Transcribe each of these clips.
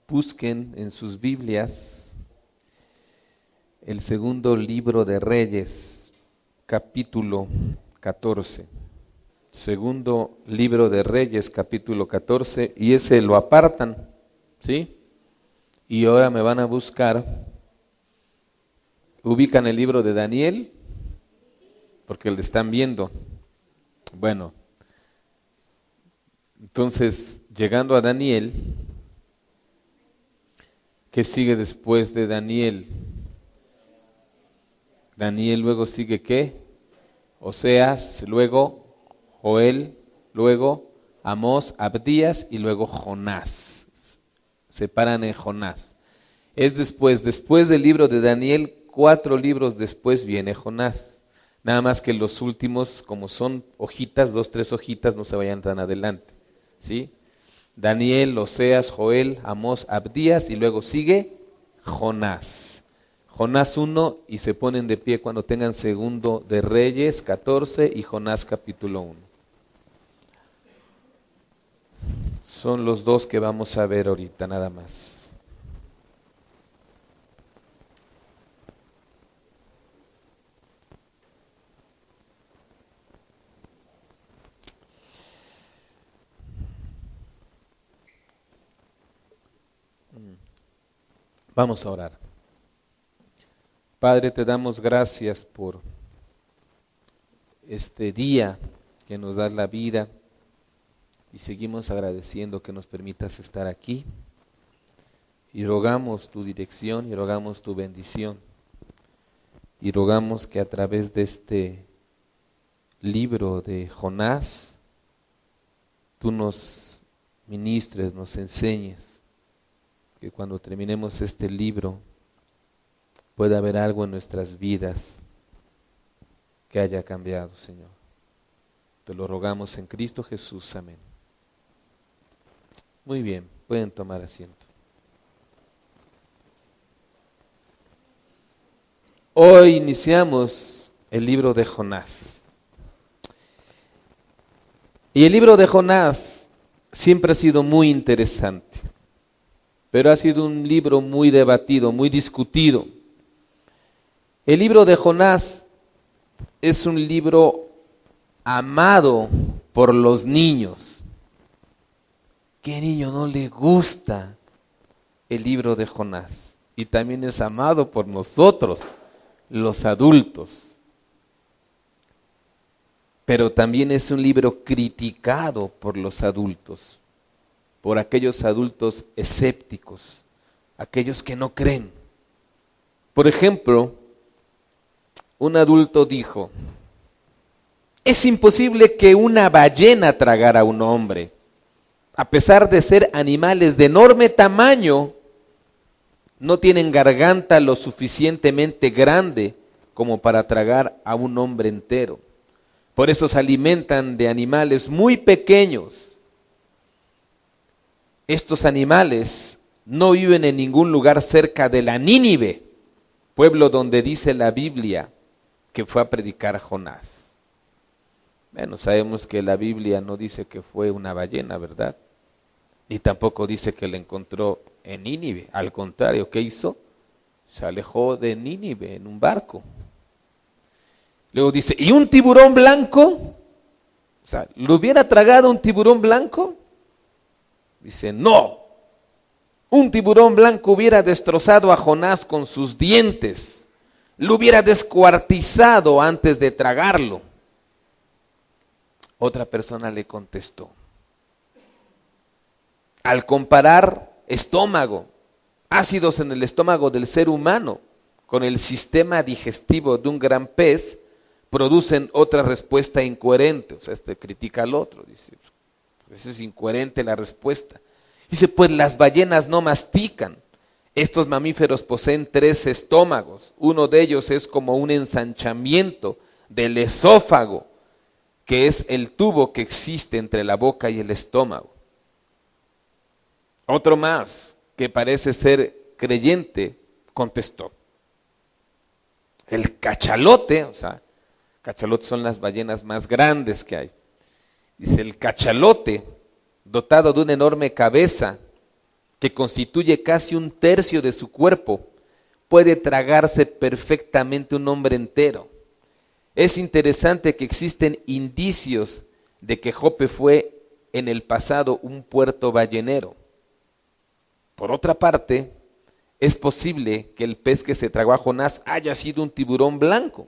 busquen en sus Biblias el segundo libro de Reyes, capítulo 14. Segundo libro de Reyes, capítulo 14, y ese lo apartan, ¿sí? Y ahora me van a buscar, ubican el libro de Daniel, porque lo están viendo. Bueno, entonces, llegando a Daniel, ¿qué sigue después de Daniel? Daniel luego sigue ¿qué? Oseas, luego Joel, luego Amós, Abdías y luego Jonás. Se paran en Jonás. Es después del libro de Daniel, 4 libros después viene Jonás. Nada más que los últimos, como son hojitas, 2, 3 hojitas, no se vayan tan adelante, ¿sí? Daniel, Oseas, Joel, Amós, Abdías y luego sigue Jonás. Jonás 1 y se ponen de pie cuando tengan segundo de Reyes 14 y Jonás capítulo 1. Son los dos que vamos a ver ahorita nada más. Vamos a orar. Padre, te damos gracias por este día que nos das la vida y seguimos agradeciendo que nos permitas estar aquí y rogamos tu dirección y rogamos tu bendición y rogamos que a través de este libro de Jonás tú nos ministres, nos enseñes, que cuando terminemos este libro pueda haber algo en nuestras vidas que haya cambiado, Señor. Te lo rogamos en Cristo Jesús. Amén. Muy bien, pueden tomar asiento. Hoy iniciamos el libro de Jonás. Y el libro de Jonás siempre ha sido muy interesante, pero ha sido un libro muy debatido, muy discutido. El libro de Jonás es un libro amado por los niños. ¿Qué niño no le gusta el libro de Jonás? Y también es amado por nosotros, los adultos. Pero también es un libro criticado por los adultos, por aquellos adultos escépticos, aquellos que no creen. Por ejemplo, un adulto dijo: es imposible que una ballena tragara a un hombre. A pesar de ser animales de enorme tamaño, no tienen garganta lo suficientemente grande como para tragar a un hombre entero. Por eso se alimentan de animales muy pequeños. Estos animales no viven en ningún lugar cerca de la Nínive, pueblo donde dice la Biblia que fue a predicar Jonás. Bueno, sabemos que la Biblia no dice que fue una ballena, ¿verdad? Y tampoco dice que la encontró en Nínive. Al contrario, ¿qué hizo? Se alejó de Nínive en un barco. Luego dice, ¿y un tiburón blanco? O sea, ¿lo hubiera tragado un tiburón blanco? Dice, no. Un tiburón blanco hubiera destrozado a Jonás con sus dientes. Lo hubiera descuartizado antes de tragarlo. Otra persona le contestó, al comparar estómago, ácidos en el estómago del ser humano, con el sistema digestivo de un gran pez, producen otra respuesta incoherente. O sea, critica al otro, dice, pues eso es incoherente la respuesta. Dice, pues las ballenas no mastican. Estos mamíferos poseen 3 estómagos. Uno de ellos es como un ensanchamiento del esófago, que es el tubo que existe entre la boca y el estómago. Otro más, que parece ser creyente, contestó, el cachalote, o sea, cachalotes son las ballenas más grandes que hay. Dice, el cachalote, dotado de una enorme cabeza que constituye casi un tercio de su cuerpo, puede tragarse perfectamente un hombre entero. Es interesante que existen indicios de que Jope fue en el pasado un puerto ballenero. Por otra parte, es posible que el pez que se tragó a Jonás haya sido un tiburón blanco.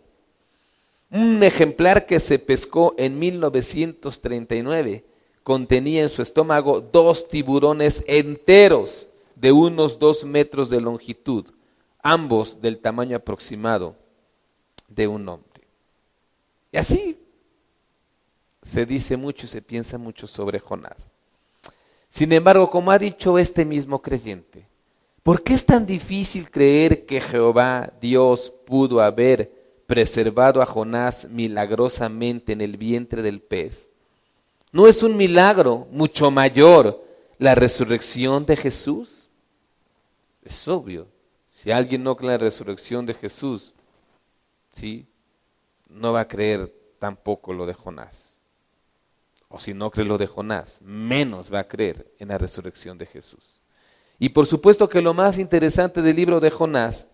Un ejemplar que se pescó en 1939 contenía en su estómago 2 tiburones enteros de unos 2 metros de longitud, ambos del tamaño aproximado de un hombre. Y así se dice mucho y se piensa mucho sobre Jonás. Sin embargo, como ha dicho este mismo creyente, ¿por qué es tan difícil creer que Jehová, Dios, pudo haber preservado a Jonás milagrosamente en el vientre del pez? ¿No es un milagro mucho mayor la resurrección de Jesús? Es obvio, si alguien no cree en la resurrección de Jesús, ¿sí?, no va a creer tampoco lo de Jonás. O si no cree lo de Jonás, menos va a creer en la resurrección de Jesús. Y por supuesto que lo más interesante del libro de Jonás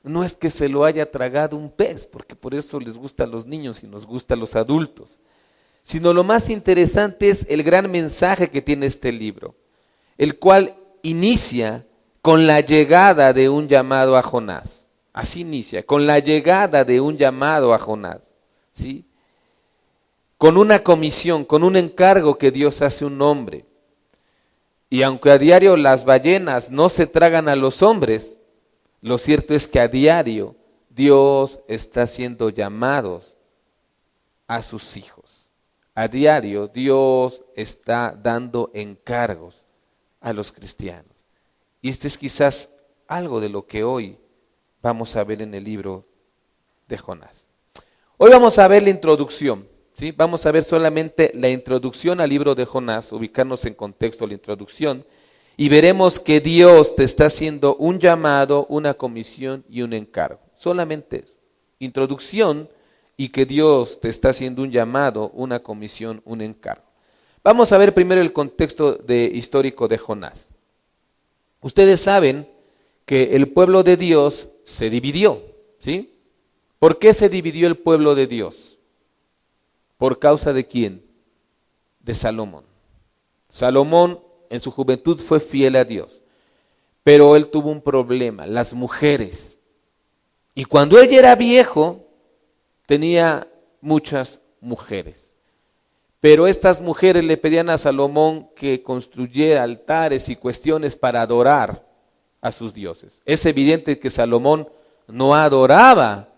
no es que se lo haya tragado un pez, porque por eso les gusta a los niños y nos gusta a los adultos, sino lo más interesante es el gran mensaje que tiene este libro, el cual inicia con la llegada de un llamado a Jonás. Así inicia, con la llegada de un llamado a Jonás, ¿sí?, con una comisión, con un encargo que Dios hace a un hombre. Y aunque a diario las ballenas no se tragan a los hombres, lo cierto es que a diario Dios está haciendo llamados a sus hijos. A diario Dios está dando encargos a los cristianos. Y este es quizás algo de lo que hoy vamos a ver en el libro de Jonás. Hoy vamos a ver la introducción, ¿sí? Vamos a ver solamente la introducción al libro de Jonás, ubicarnos en contexto la introducción, y veremos que Dios te está haciendo un llamado, una comisión y un encargo. Solamente eso. Introducción y que Dios te está haciendo un llamado, una comisión, un encargo. Vamos a ver primero el contexto histórico de Jonás. Ustedes saben que el pueblo de Dios se dividió, ¿sí? ¿Por qué se dividió el pueblo de Dios? ¿Por causa de quién? De Salomón. Salomón en su juventud fue fiel a Dios, pero él tuvo un problema, las mujeres. Y cuando él ya era viejo, tenía muchas mujeres. Pero estas mujeres le pedían a Salomón que construyera altares y cuestiones para adorar a sus dioses. Es evidente que Salomón no adoraba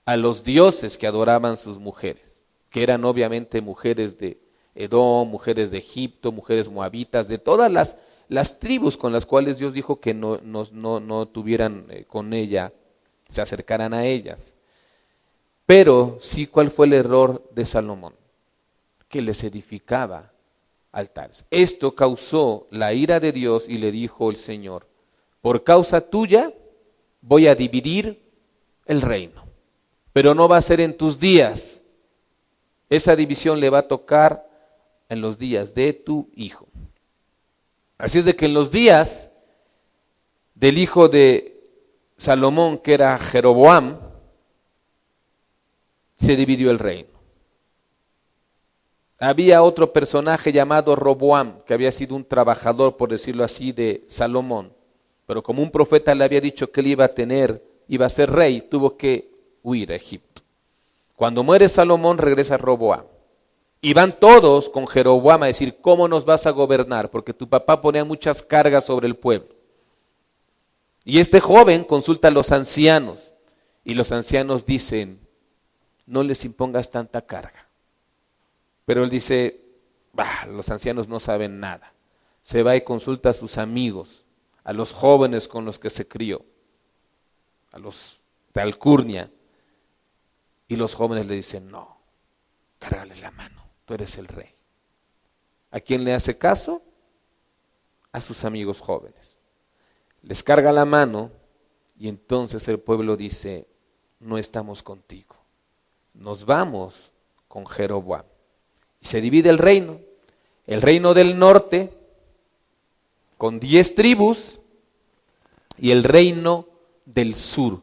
a los dioses que adoraban sus mujeres, que eran obviamente mujeres de Edom, mujeres de Egipto, mujeres moabitas, de todas las tribus con las cuales Dios dijo que no tuvieran con ella, se acercaran a ellas. Pero sí, ¿cuál fue el error de Salomón? Que les edificaba altares. Esto causó la ira de Dios y le dijo el Señor: por causa tuya voy a dividir el reino, pero no va a ser en tus días. Esa división le va a tocar en los días de tu hijo. Así es de que en los días del hijo de Salomón, que era Jeroboam, se dividió el reino. Había otro personaje llamado Roboam, que había sido un trabajador, por decirlo así, de Salomón. Pero como un profeta le había dicho que él iba a ser rey, tuvo que huir a Egipto. Cuando muere Salomón, regresa Roboam. Y van todos con Jeroboam a decir: ¿cómo nos vas a gobernar? Porque tu papá ponía muchas cargas sobre el pueblo. Y este joven consulta a los ancianos, y los ancianos dicen: no les impongas tanta carga. Pero él dice: los ancianos no saben nada. Se va y consulta a sus amigos, a los jóvenes con los que se crió, a los de alcurnia. Y los jóvenes le dicen: no, cárgales la mano, tú eres el rey. ¿A quién le hace caso? A sus amigos jóvenes. Les carga la mano y entonces el pueblo dice: no estamos contigo, nos vamos con Jeroboam. Y se divide el reino del norte con 10 tribus, y el reino del sur,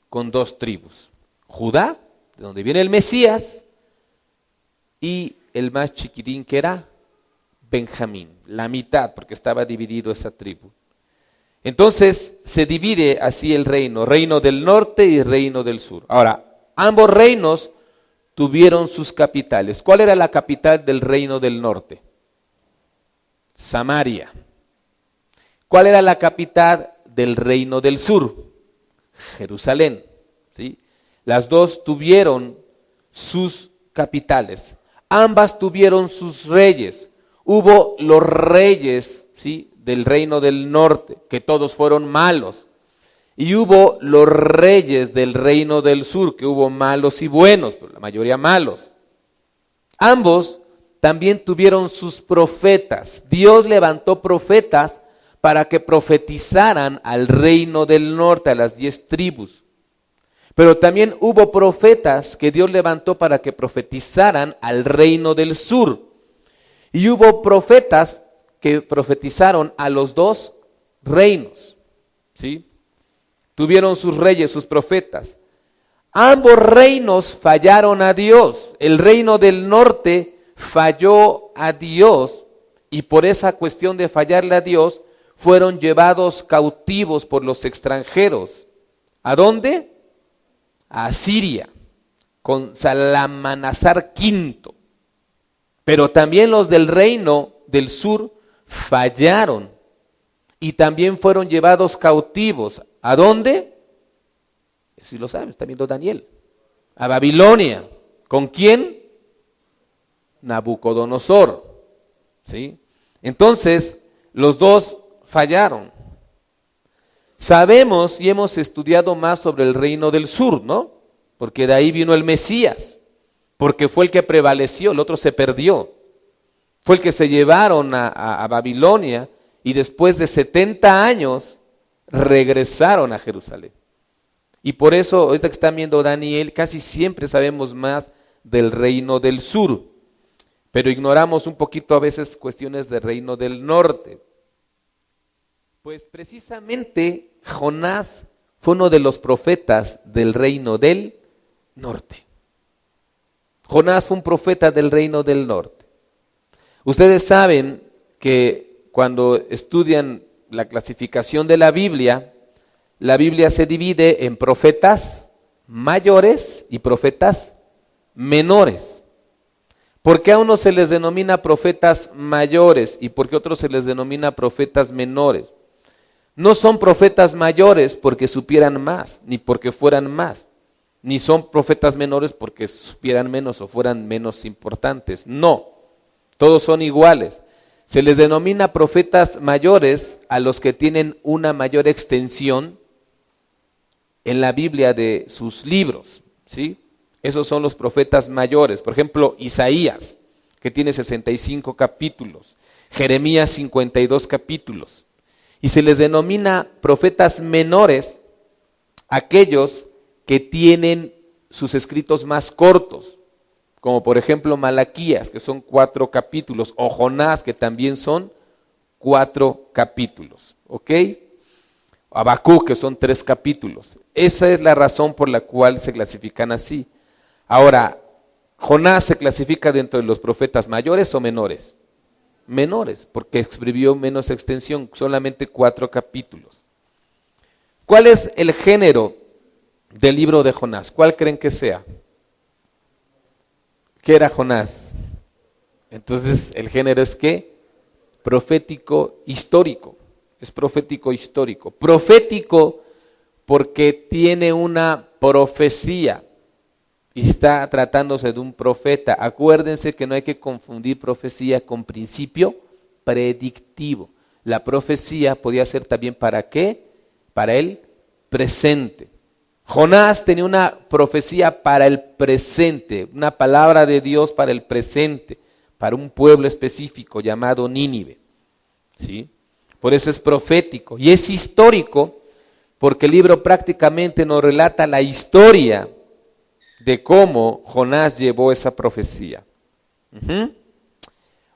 con 2 tribus. Judá, de donde viene el Mesías, y el más chiquitín que era Benjamín, la mitad, porque estaba dividido esa tribu. Entonces se divide así el reino, reino del norte y reino del sur. Ahora, ambos reinos tuvieron sus capitales. ¿Cuál era la capital del reino del norte? Samaria. ¿Cuál era la capital del reino del sur? Jerusalén. ¿Sí? Las dos tuvieron sus capitales. Ambas tuvieron sus reyes. Hubo los reyes, ¿sí?, del reino del norte, que todos fueron malos. Y hubo los reyes del reino del sur, que hubo malos y buenos, pero la mayoría malos. Ambos también tuvieron sus profetas. Dios levantó profetas para que profetizaran al reino del norte, a las 10 tribus. Pero también hubo profetas que Dios levantó para que profetizaran al reino del sur. Y hubo profetas que profetizaron a los 2 reinos, ¿sí? Tuvieron sus reyes, sus profetas. Ambos reinos fallaron a Dios. El reino del norte falló a Dios, y por esa cuestión de fallarle a Dios, fueron llevados cautivos por los extranjeros. ¿A dónde? A Asiria, con Salmanasar V. Pero también los del reino del sur fallaron y también fueron llevados cautivos. ¿A dónde? Si lo saben, está viendo Daniel. A Babilonia. ¿Con quién? Nabucodonosor. ¿Sí? Entonces, los dos fallaron. Sabemos y hemos estudiado más sobre el reino del sur, ¿no? Porque de ahí vino el Mesías, porque fue el que prevaleció, el otro se perdió. Fue el que se llevaron a Babilonia y después de 70 años regresaron a Jerusalén. Y por eso, ahorita que están viendo Daniel, casi siempre sabemos más del reino del sur, pero ignoramos un poquito a veces cuestiones del reino del norte. Pues precisamente Jonás fue uno de los profetas del reino del norte. Jonás fue un profeta del reino del norte. Ustedes saben que cuando estudian la clasificación de la Biblia se divide en profetas mayores y profetas menores. ¿Por qué a unos se les denomina profetas mayores y por qué a otros se les denomina profetas menores? No son profetas mayores porque supieran más, ni porque fueran más, ni son profetas menores porque supieran menos o fueran menos importantes. No, todos son iguales. Se les denomina profetas mayores a los que tienen una mayor extensión en la Biblia de sus libros, ¿sí? Esos son los profetas mayores. Por ejemplo, Isaías, que tiene 65 capítulos, Jeremías 52 capítulos. Y se les denomina profetas menores aquellos que tienen sus escritos más cortos, como por ejemplo Malaquías, que son 4 capítulos, o Jonás, que también son 4 capítulos, ¿ok? Habacuc, que son 3 capítulos. Esa es la razón por la cual se clasifican así. Ahora, ¿Jonás se clasifica dentro de los profetas mayores o menores? Menores, porque escribió menos extensión, solamente 4 capítulos. ¿Cuál es el género del libro de Jonás? ¿Cuál creen que sea? ¿Qué era Jonás? Entonces, el género es ¿qué? Profético histórico. Es profético histórico. Profético porque tiene una profecía y está tratándose de un profeta. Acuérdense que no hay que confundir profecía con principio predictivo. La profecía podía ser también ¿para qué? Para el presente. Jonás tenía una profecía para el presente, una palabra de Dios para el presente, para un pueblo específico llamado Nínive, ¿sí? Por eso es profético y es histórico porque el libro prácticamente nos relata la historia de cómo Jonás llevó esa profecía.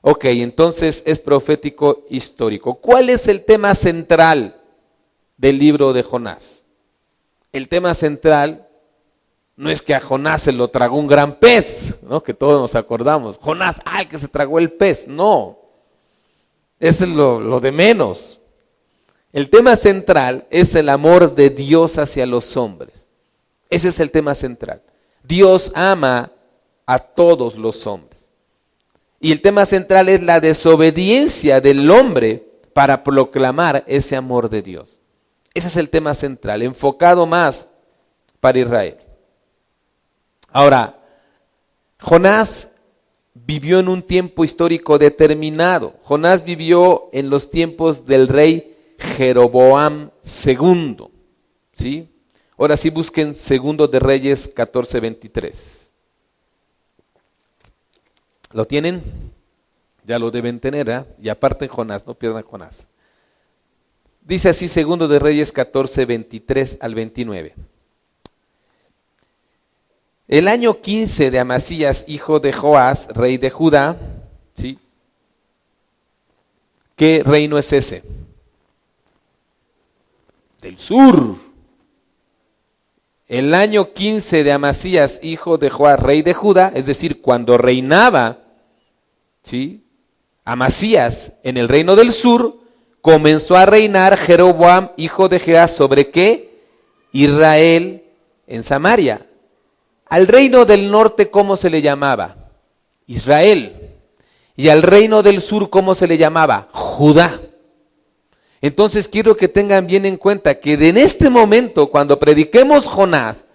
Ok, entonces es profético histórico. ¿Cuál es el tema central del libro de Jonás? El tema central no es que a Jonás se lo tragó un gran pez, ¿no? Que todos nos acordamos. Jonás, ¡ay, que se tragó el pez! No, eso es lo de menos. El tema central es el amor de Dios hacia los hombres. Ese es el tema central. Dios ama a todos los hombres. Y el tema central es la desobediencia del hombre para proclamar ese amor de Dios. Ese es el tema central, enfocado más para Israel. Ahora, Jonás vivió en un tiempo histórico determinado. Jonás vivió en los tiempos del rey Jeroboam II, ¿sí? Ahora sí busquen Segundo de Reyes 14:23. ¿Lo tienen? Ya lo deben tener, ¿eh? Y aparte Jonás, no pierdan Jonás. Dice así Segundo de Reyes 14:23 al 29. El año 15 de Amasías, hijo de Joás, rey de Judá, ¿sí? ¿Qué reino es ese? Del sur. El año 15 de Amasías, hijo de Joás, rey de Judá, es decir, cuando reinaba, ¿sí?, Amasías en el reino del sur, comenzó a reinar Jeroboam, hijo de Jehoás, ¿sobre qué? Israel en Samaria. Al reino del norte, ¿cómo se le llamaba? Israel. Y al reino del sur, ¿cómo se le llamaba? Judá. Entonces quiero que tengan bien en cuenta que en este momento, cuando prediquemos Jonás,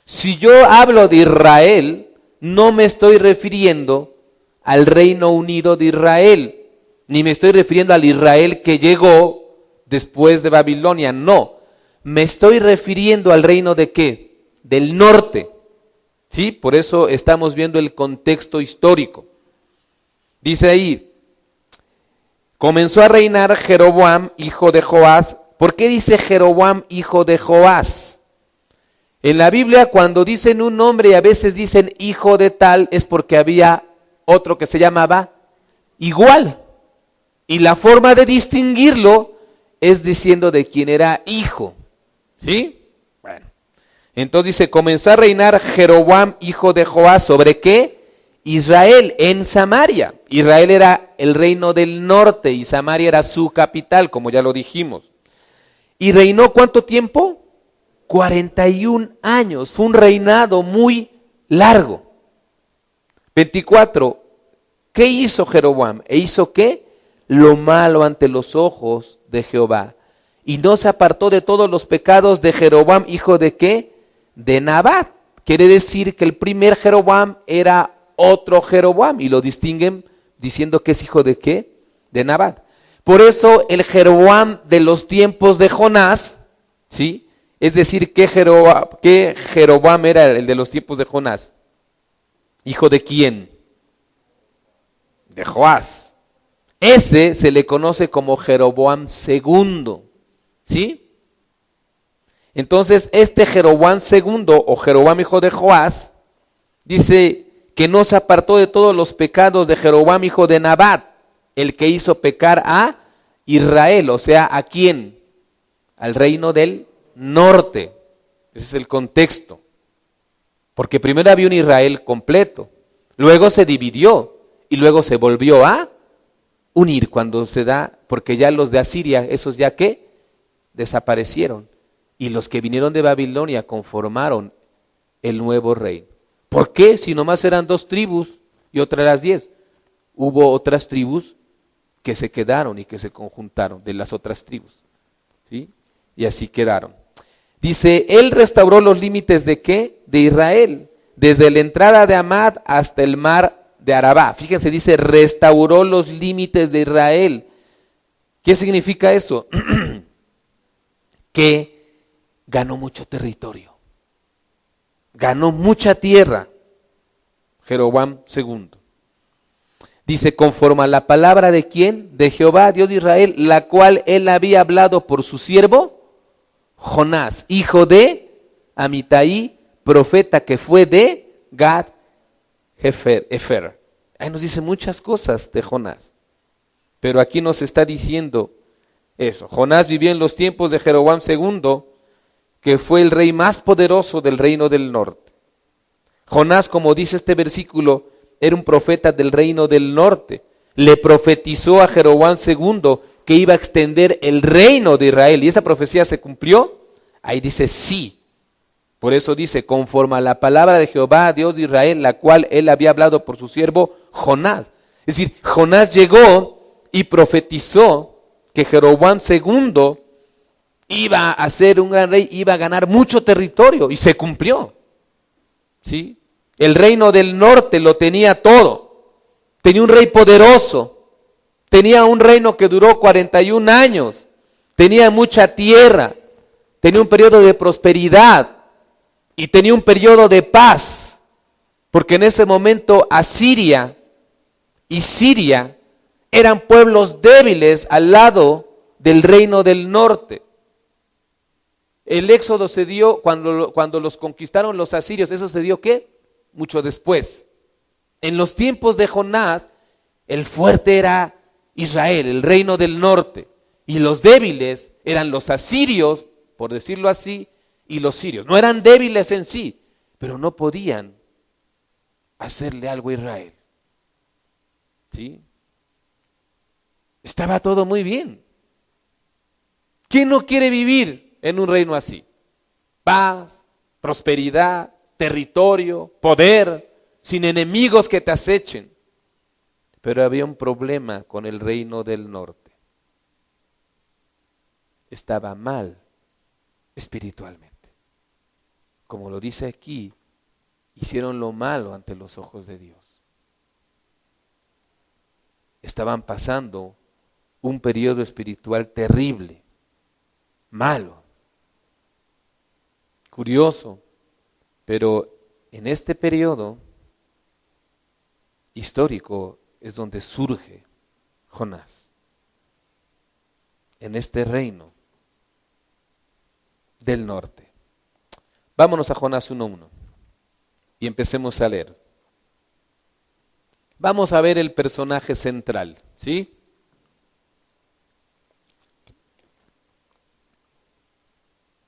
si yo hablo de Israel, no me estoy refiriendo al Reino Unido de Israel, ni me estoy refiriendo al Israel que llegó después de Babilonia, no. Me estoy refiriendo al reino de ¿qué? Del norte. ¿Sí? Por eso estamos viendo el contexto histórico. Dice ahí, comenzó a reinar Jeroboam, hijo de Joás. ¿Por qué dice Jeroboam, hijo de Joás? En la Biblia, cuando dicen un nombre y a veces dicen hijo de tal, es porque había otro que se llamaba igual. Y la forma de distinguirlo es diciendo de quién era hijo. ¿Sí? Bueno. Entonces dice, comenzó a reinar Jeroboam, hijo de Joás, ¿sobre qué? Israel, en Samaria. Israel era el reino del norte y Samaria era su capital, como ya lo dijimos. ¿Y reinó cuánto tiempo? 41 años. Fue un reinado muy largo. 24. ¿Qué hizo Jeroboam? ¿E hizo qué? Lo malo ante los ojos de Jehová. Y no se apartó de todos los pecados de Jeroboam, hijo de ¿qué? De Nabat. Quiere decir que el primer Jeroboam era otro Jeroboam y lo distinguen diciendo que es hijo de ¿qué? De Nabat. Por eso el Jeroboam de los tiempos de Jonás, ¿sí? Es decir, ¿qué Jeroboam era el de los tiempos de Jonás? ¿Hijo de quién? De Joás. Ese se le conoce como Jeroboam II, ¿sí? Entonces, este Jeroboam II, o Jeroboam hijo de Joás, dice que no se apartó de todos los pecados de Jeroboam hijo de Nabat, el que hizo pecar a Israel, o sea, ¿a quién? Al reino del norte. Ese es el contexto. Porque primero había un Israel completo, luego se dividió y luego se volvió a unir cuando se da, porque ya los de Asiria, esos ya que desaparecieron. Y los que vinieron de Babilonia conformaron el nuevo reino. ¿Por qué? Si nomás eran 2 tribus y otras las 10. Hubo otras tribus que se quedaron y que se conjuntaron de las otras tribus, ¿sí? Y así quedaron. Dice, él restauró los límites de ¿qué? De Israel, desde la entrada de Amad hasta el mar de Arabá. Fíjense, dice, restauró los límites de Israel. ¿Qué significa eso? Que ganó mucho territorio, ganó mucha tierra, Jeroboam II. Dice, conforme a la palabra de ¿quién? De Jehová, Dios de Israel, la cual él había hablado por su siervo, Jonás, hijo de Amitai, profeta que fue de Gad Hefer. Ahí nos dice muchas cosas de Jonás. Pero aquí nos está diciendo eso. Jonás vivió en los tiempos de Jeroboam II, que fue el rey más poderoso del reino del norte. Jonás, como dice este versículo, era un profeta del reino del norte. Le profetizó a Jeroboam II que iba a extender el reino de Israel. ¿Y esa profecía se cumplió? Ahí dice sí. Por eso dice, conforme a la palabra de Jehová, Dios de Israel, la cual él había hablado por su siervo Jonás. Es decir, Jonás llegó y profetizó que Jeroboam II iba a ser un gran rey, iba a ganar mucho territorio, y se cumplió. ¿Sí? El reino del norte lo tenía todo. Tenía un rey poderoso. Tenía un reino que duró 41 años. Tenía mucha tierra. Tenía un periodo de prosperidad. Y tenía un periodo de paz. Porque en ese momento Asiria y Siria eran pueblos débiles al lado del reino del norte. El éxodo se dio cuando los conquistaron los asirios. ¿Eso se dio qué? Mucho después. En los tiempos de Jonás, el fuerte era Israel, el reino del norte. Y los débiles eran los asirios, por decirlo así, y los sirios. No eran débiles en sí, pero no podían hacerle algo a Israel. ¿Sí? Estaba todo muy bien. ¿Quién no quiere vivir en un reino así? Paz, prosperidad, territorio, poder, sin enemigos que te acechen. Pero había un problema con el reino del norte. Estaba mal espiritualmente. Como lo dice aquí, hicieron lo malo ante los ojos de Dios. Estaban pasando un periodo espiritual terrible, malo, curioso, pero en este periodo histórico es donde surge Jonás, en este reino del norte. Vámonos a Jonás 1:1 y empecemos a leer. Vamos a ver el personaje central, ¿sí?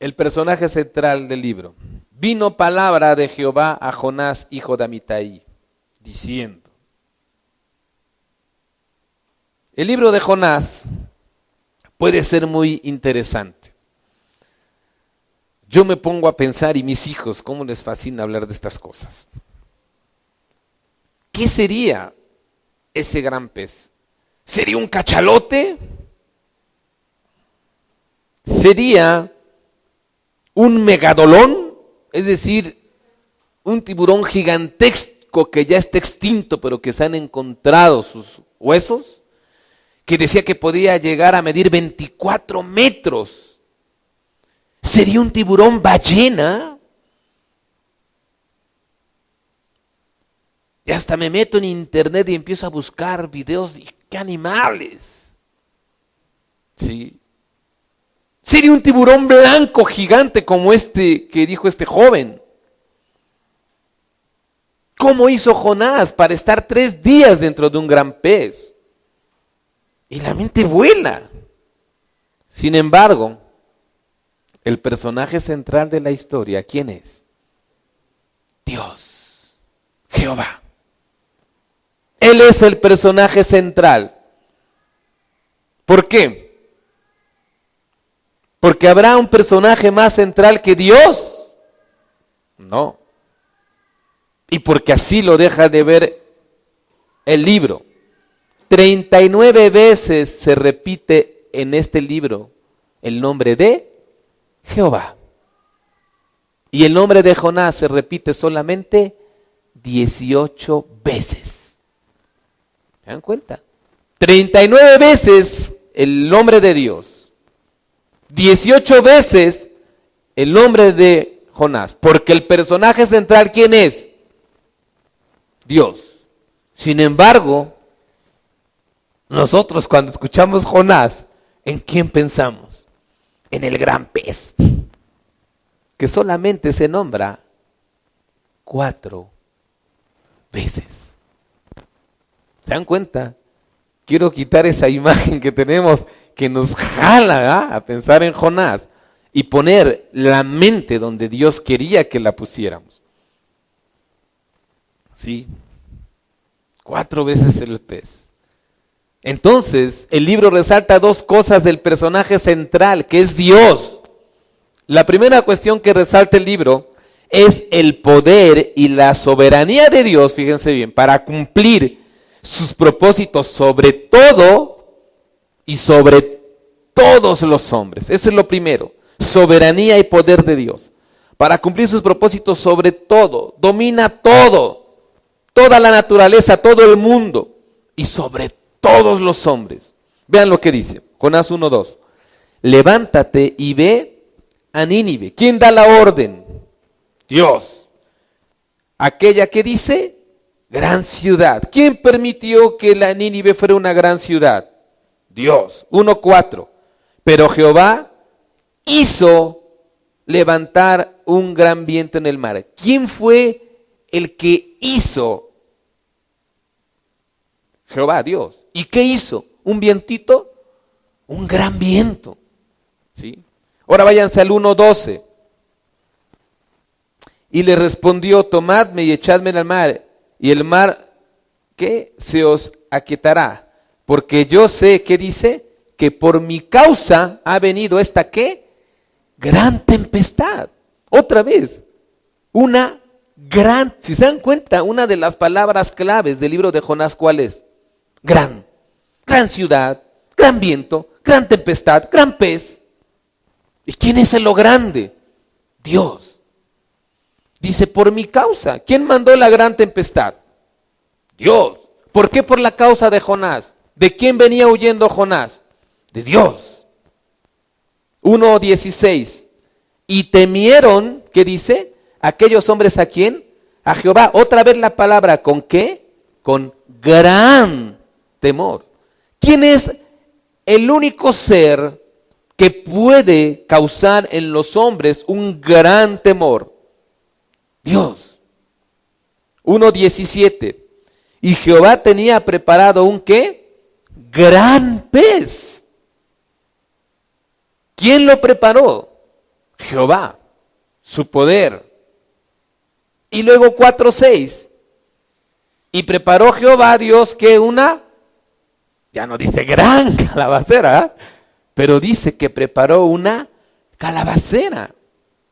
El personaje central del libro. Vino palabra de Jehová a Jonás, hijo de Amitai, diciendo. El libro de Jonás puede ser muy interesante. Yo me pongo a pensar, y mis hijos, cómo les fascina hablar de estas cosas. ¿Qué sería ese gran pez? ¿Sería un cachalote? ¿Sería un megalodón? Es decir, un tiburón gigantesco que ya está extinto, pero que se han encontrado sus huesos, que decía que podía llegar a medir 24 metros. ¿Sería un tiburón ballena? Y hasta me meto en internet y empiezo a buscar videos de qué animales. ¿Sí? ¿Sería un tiburón blanco gigante como este que dijo este joven? ¿Cómo hizo Jonás para estar 3 días dentro de un gran pez? Y la mente vuela. Sin embargo, el personaje central de la historia, ¿quién es? Dios, Jehová. Él es el personaje central. ¿Por qué? ¿Porque habrá un personaje más central que Dios? No. Y porque así lo deja de ver el libro. 39 veces se repite en este libro el nombre de Jehová. Y el nombre de Jonás se repite solamente 18 veces. ¿Se dan cuenta? 39 veces el nombre de Dios. 18 veces el nombre de Jonás. Porque el personaje central, ¿quién es? Dios. Sin embargo, nosotros cuando escuchamos Jonás, ¿en quién pensamos? En el gran pez, que solamente se nombra 4 veces. ¿Se dan cuenta? Quiero quitar esa imagen que tenemos que nos jala a pensar en Jonás y poner la mente donde Dios quería que la pusiéramos. ¿Sí? 4 veces el pez. Entonces, el libro resalta 2 cosas del personaje central, que es Dios. La primera cuestión que resalta el libro es el poder y la soberanía de Dios, fíjense bien, para cumplir sus propósitos sobre todo y sobre todos los hombres. Eso es lo primero, soberanía y poder de Dios. Para cumplir sus propósitos sobre todo, domina todo, toda la naturaleza, todo el mundo y sobre todos los hombres. Vean lo que dice, Jonás 1:2. Levántate y ve a Nínive. ¿Quién da la orden? Dios. Aquella que dice, gran ciudad. ¿Quién permitió que la Nínive fuera una gran ciudad? Dios. 1:4. Pero Jehová hizo levantar un gran viento en el mar. ¿Quién fue el que hizo? Jehová, Dios. ¿Y qué hizo? ¿Un vientito? Un gran viento. ¿Sí? Ahora váyanse al 1:12. Y le respondió, tomadme y echadme en el mar, y el mar, ¿qué? Se os aquietará, porque yo sé, ¿qué dice? Que por mi causa ha venido esta, ¿qué? Gran tempestad. Otra vez, una gran, si se dan cuenta, una de las palabras claves del libro de Jonás, ¿cuál es? Gran ciudad, gran viento, gran tempestad, gran pez. ¿Y quién es lo grande? Dios. Dice, por mi causa. ¿Quién mandó la gran tempestad? Dios. ¿Por qué por la causa de Jonás? ¿De quién venía huyendo Jonás? De Dios. 1:16. Y temieron, ¿qué dice? Aquellos hombres ¿a quién? A Jehová. Otra vez la palabra, ¿con qué? Con gran temor. ¿Quién es el único ser que puede causar en los hombres un gran temor? Dios. 1:17. Y Jehová tenía preparado un ¿qué? Gran pez. ¿Quién lo preparó? Jehová. Su poder. Y luego 4:6. Y preparó Jehová Dios que una, ya no dice gran calabacera, pero dice que preparó una calabacera.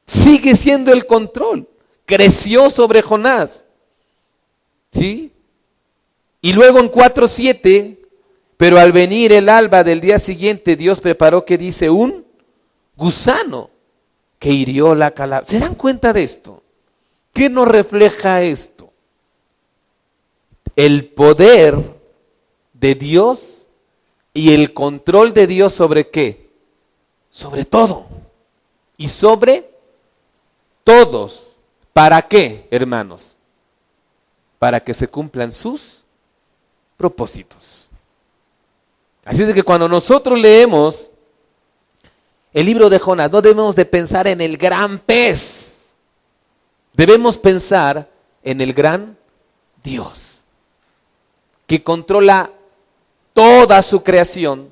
Sigue siendo el control. Creció sobre Jonás. ¿Sí? Y luego en 4:7, pero al venir el alba del día siguiente, Dios preparó, ¿qué dice? Un gusano que hirió la calabacera. ¿Se dan cuenta de esto? ¿Qué nos refleja esto? El poder de Dios y el control de Dios sobre ¿qué? Sobre todo. Y sobre todos. ¿Para qué, hermanos? Para que se cumplan sus propósitos. Así es de que cuando nosotros leemos el libro de Jonás, no debemos de pensar en el gran pez. Debemos pensar en el gran Dios, que controla toda su creación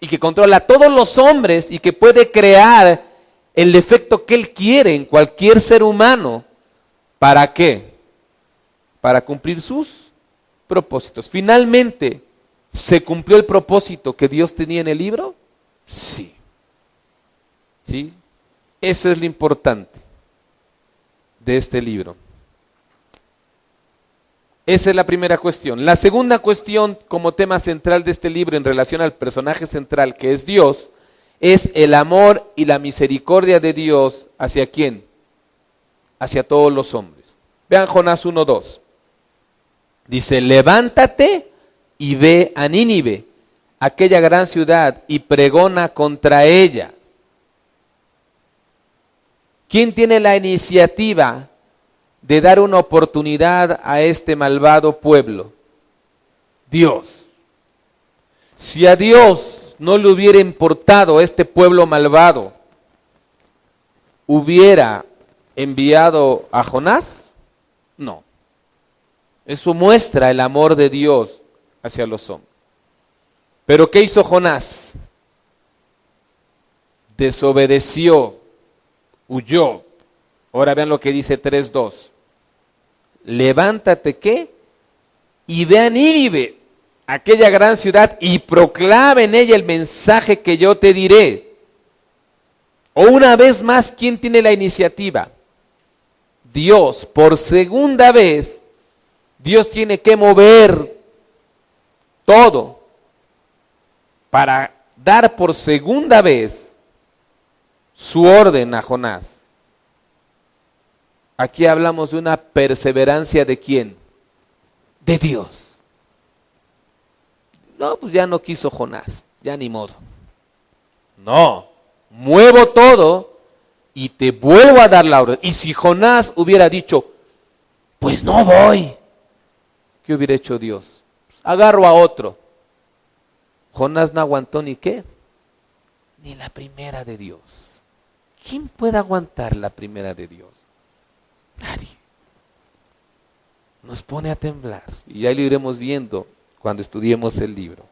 y que controla a todos los hombres y que puede crear el efecto que Él quiere en cualquier ser humano. ¿Para qué? Para cumplir sus propósitos. Finalmente, ¿se cumplió el propósito que Dios tenía en el libro? Sí. ¿Sí? Eso es lo importante de este libro. Esa es la primera cuestión. La segunda cuestión como tema central de este libro en relación al personaje central que es Dios, es el amor y la misericordia de Dios ¿hacia quién? Hacia todos los hombres. Vean Jonás 1:2. Dice, levántate y ve a Nínive, aquella gran ciudad, y pregona contra ella. ¿Quién tiene la iniciativa de dar una oportunidad a este malvado pueblo? Dios. Si a Dios no le hubiera importado este pueblo malvado, ¿hubiera enviado a Jonás? No. Eso muestra el amor de Dios hacia los hombres. Pero ¿qué hizo Jonás? Desobedeció, huyó. Ahora vean lo que dice 3:2. Levántate, ¿qué? Y ve a Nínive, aquella gran ciudad, y proclama en ella el mensaje que yo te diré. O una vez más, ¿quién tiene la iniciativa? Dios. Por segunda vez, Dios tiene que mover todo para dar por segunda vez su orden a Jonás. Aquí hablamos de una perseverancia ¿de quién? De Dios. No, pues ya no quiso Jonás, ya ni modo. No, muevo todo y te vuelvo a dar la orden. Y si Jonás hubiera dicho, pues no voy, ¿qué hubiera hecho Dios? Pues agarro a otro. Jonás no aguantó ni qué, ni la primera de Dios. ¿Quién puede aguantar la primera de Dios? Nadie. Nos pone a temblar y ya lo iremos viendo cuando estudiemos el libro.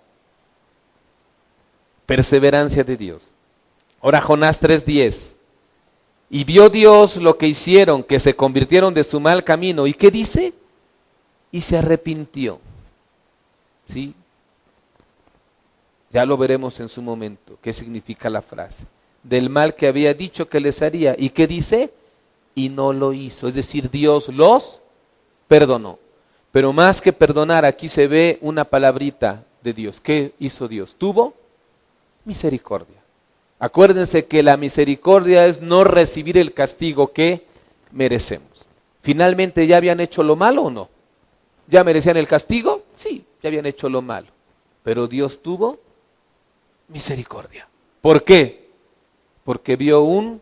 Perseverancia de Dios. Ahora Jonás 3:10. Y vio Dios lo que hicieron, que se convirtieron de su mal camino. ¿Y qué dice? Y se arrepintió. ¿Sí? Ya lo veremos en su momento. ¿Qué significa la frase? Del mal que había dicho que les haría. ¿Y qué dice? Y no lo hizo. Es decir, Dios los perdonó. Pero más que perdonar, aquí se ve una palabrita de Dios. ¿Qué hizo Dios? Tuvo misericordia. Acuérdense que la misericordia es no recibir el castigo que merecemos. Finalmente, ¿ya habían hecho lo malo o no? ¿Ya merecían el castigo? Sí, ya habían hecho lo malo. Pero Dios tuvo misericordia. ¿Por qué? Porque vio un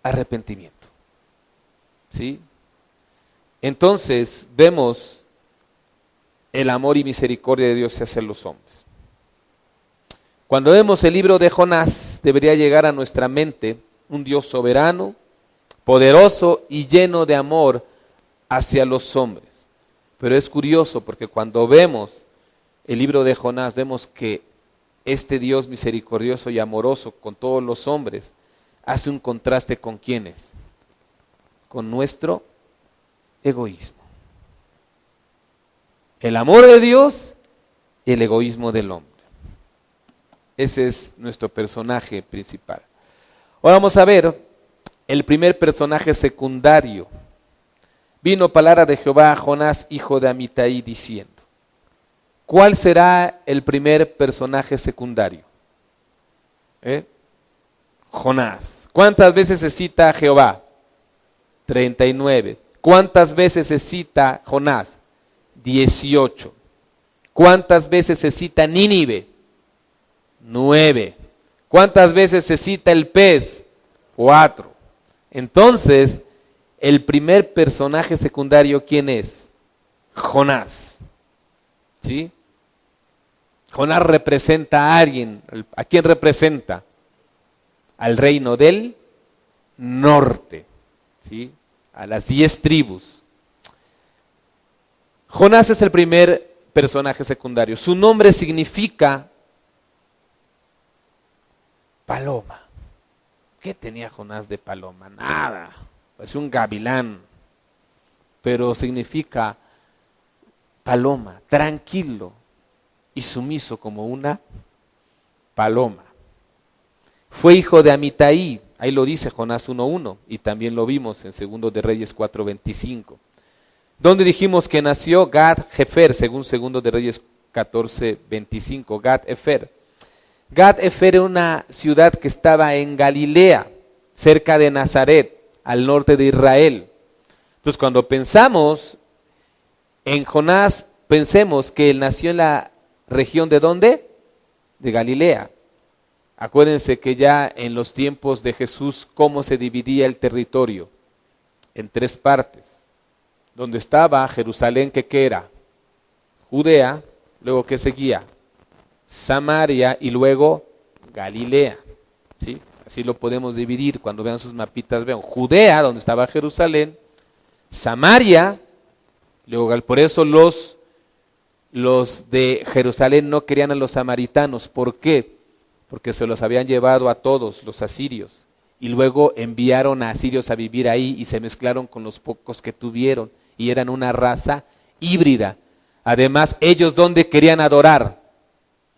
arrepentimiento. ¿Sí? Entonces vemos el amor y misericordia de Dios hacia los hombres. Cuando vemos el libro de Jonás, debería llegar a nuestra mente un Dios soberano, poderoso y lleno de amor hacia los hombres. Pero es curioso porque cuando vemos el libro de Jonás, vemos que este Dios misericordioso y amoroso con todos los hombres hace un contraste con ¿quiénes? Con nuestro egoísmo. El amor de Dios y el egoísmo del hombre. Ese es nuestro personaje principal. Ahora vamos a ver el primer personaje secundario. Vino palabra de Jehová a Jonás, hijo de Amitai, diciendo. ¿Cuál será el primer personaje secundario? Jonás. ¿Cuántas veces se cita a Jehová? 39. ¿Cuántas veces se cita Jonás? 18. ¿Cuántas veces se cita Nínive? 9. ¿Cuántas veces se cita el pez? 4. Entonces, el primer personaje secundario, ¿quién es? Jonás. ¿Sí? Jonás representa a alguien. ¿A quién representa? Al reino del norte. ¿Sí? A las 10 tribus. Jonás es el primer personaje secundario. Su nombre significa paloma. ¿Qué tenía Jonás de paloma? Nada. Es un gavilán. Pero significa paloma, tranquilo y sumiso como una paloma. Fue hijo de Amitai, ahí lo dice Jonás 1:1 y también lo vimos en 2 de Reyes 4:25. ¿Dónde dijimos que nació? Gad-Hefer, según 2 de Reyes 14:25, Gad-Hefer. Gad-Hefer era una ciudad que estaba en Galilea, cerca de Nazaret, al norte de Israel. Entonces cuando pensamos en Jonás, pensemos que él nació en la región ¿de dónde? De Galilea. Acuérdense que ya en los tiempos de Jesús, ¿cómo se dividía el territorio? En 3 partes. Donde estaba Jerusalén, ¿qué era? Judea, luego ¿qué seguía? Samaria y luego Galilea. ¿Sí? Así lo podemos dividir cuando vean sus mapitas. Vean, Judea, donde estaba Jerusalén, Samaria, luego por eso los los de Jerusalén no querían a los samaritanos. ¿Por qué? Porque se los habían llevado a todos los asirios y luego enviaron a asirios a vivir ahí y se mezclaron con los pocos que tuvieron y eran una raza híbrida. Además, ellos ¿dónde querían adorar?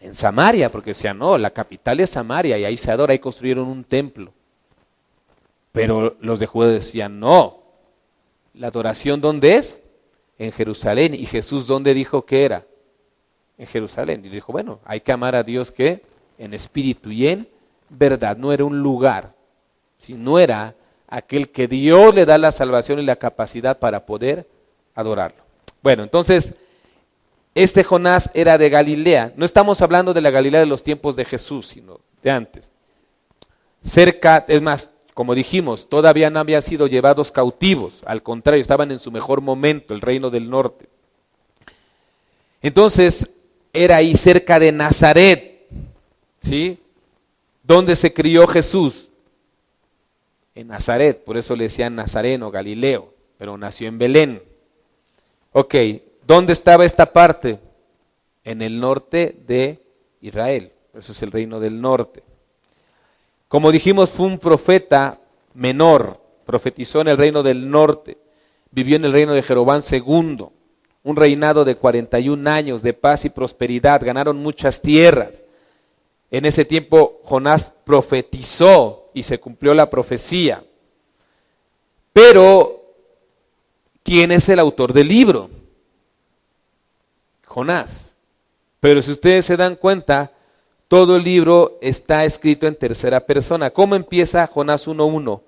En Samaria, porque decían, no, la capital es Samaria y ahí se adora, ahí construyeron un templo. Pero los de Judá decían, no, la adoración ¿dónde es? En Jerusalén. ¿Y Jesús dónde dijo que era? En Jerusalén. Y dijo, bueno, hay que amar a Dios ¿qué? En espíritu y en verdad. No era un lugar, sino era aquel que Dios le da la salvación y la capacidad para poder adorarlo. Bueno, entonces, este Jonás era de Galilea. No estamos hablando de la Galilea de los tiempos de Jesús, sino de antes. Cerca, es más, como dijimos, todavía no habían sido llevados cautivos. Al contrario, estaban en su mejor momento, el reino del norte. Entonces, era ahí cerca de Nazaret, ¿sí? ¿Dónde se crió Jesús? En Nazaret, por eso le decían Nazareno, Galileo, pero nació en Belén. Ok, ¿dónde estaba esta parte? En el norte de Israel, eso es el reino del norte. Como dijimos, fue un profeta menor, profetizó en el reino del norte, vivió en el reino de Jeroboam II, un reinado de 41 años de paz y prosperidad, ganaron muchas tierras. En ese tiempo Jonás profetizó y se cumplió la profecía. Pero, ¿quién es el autor del libro? Jonás. Pero si ustedes se dan cuenta, todo el libro está escrito en tercera persona. ¿Cómo empieza Jonás 1:1?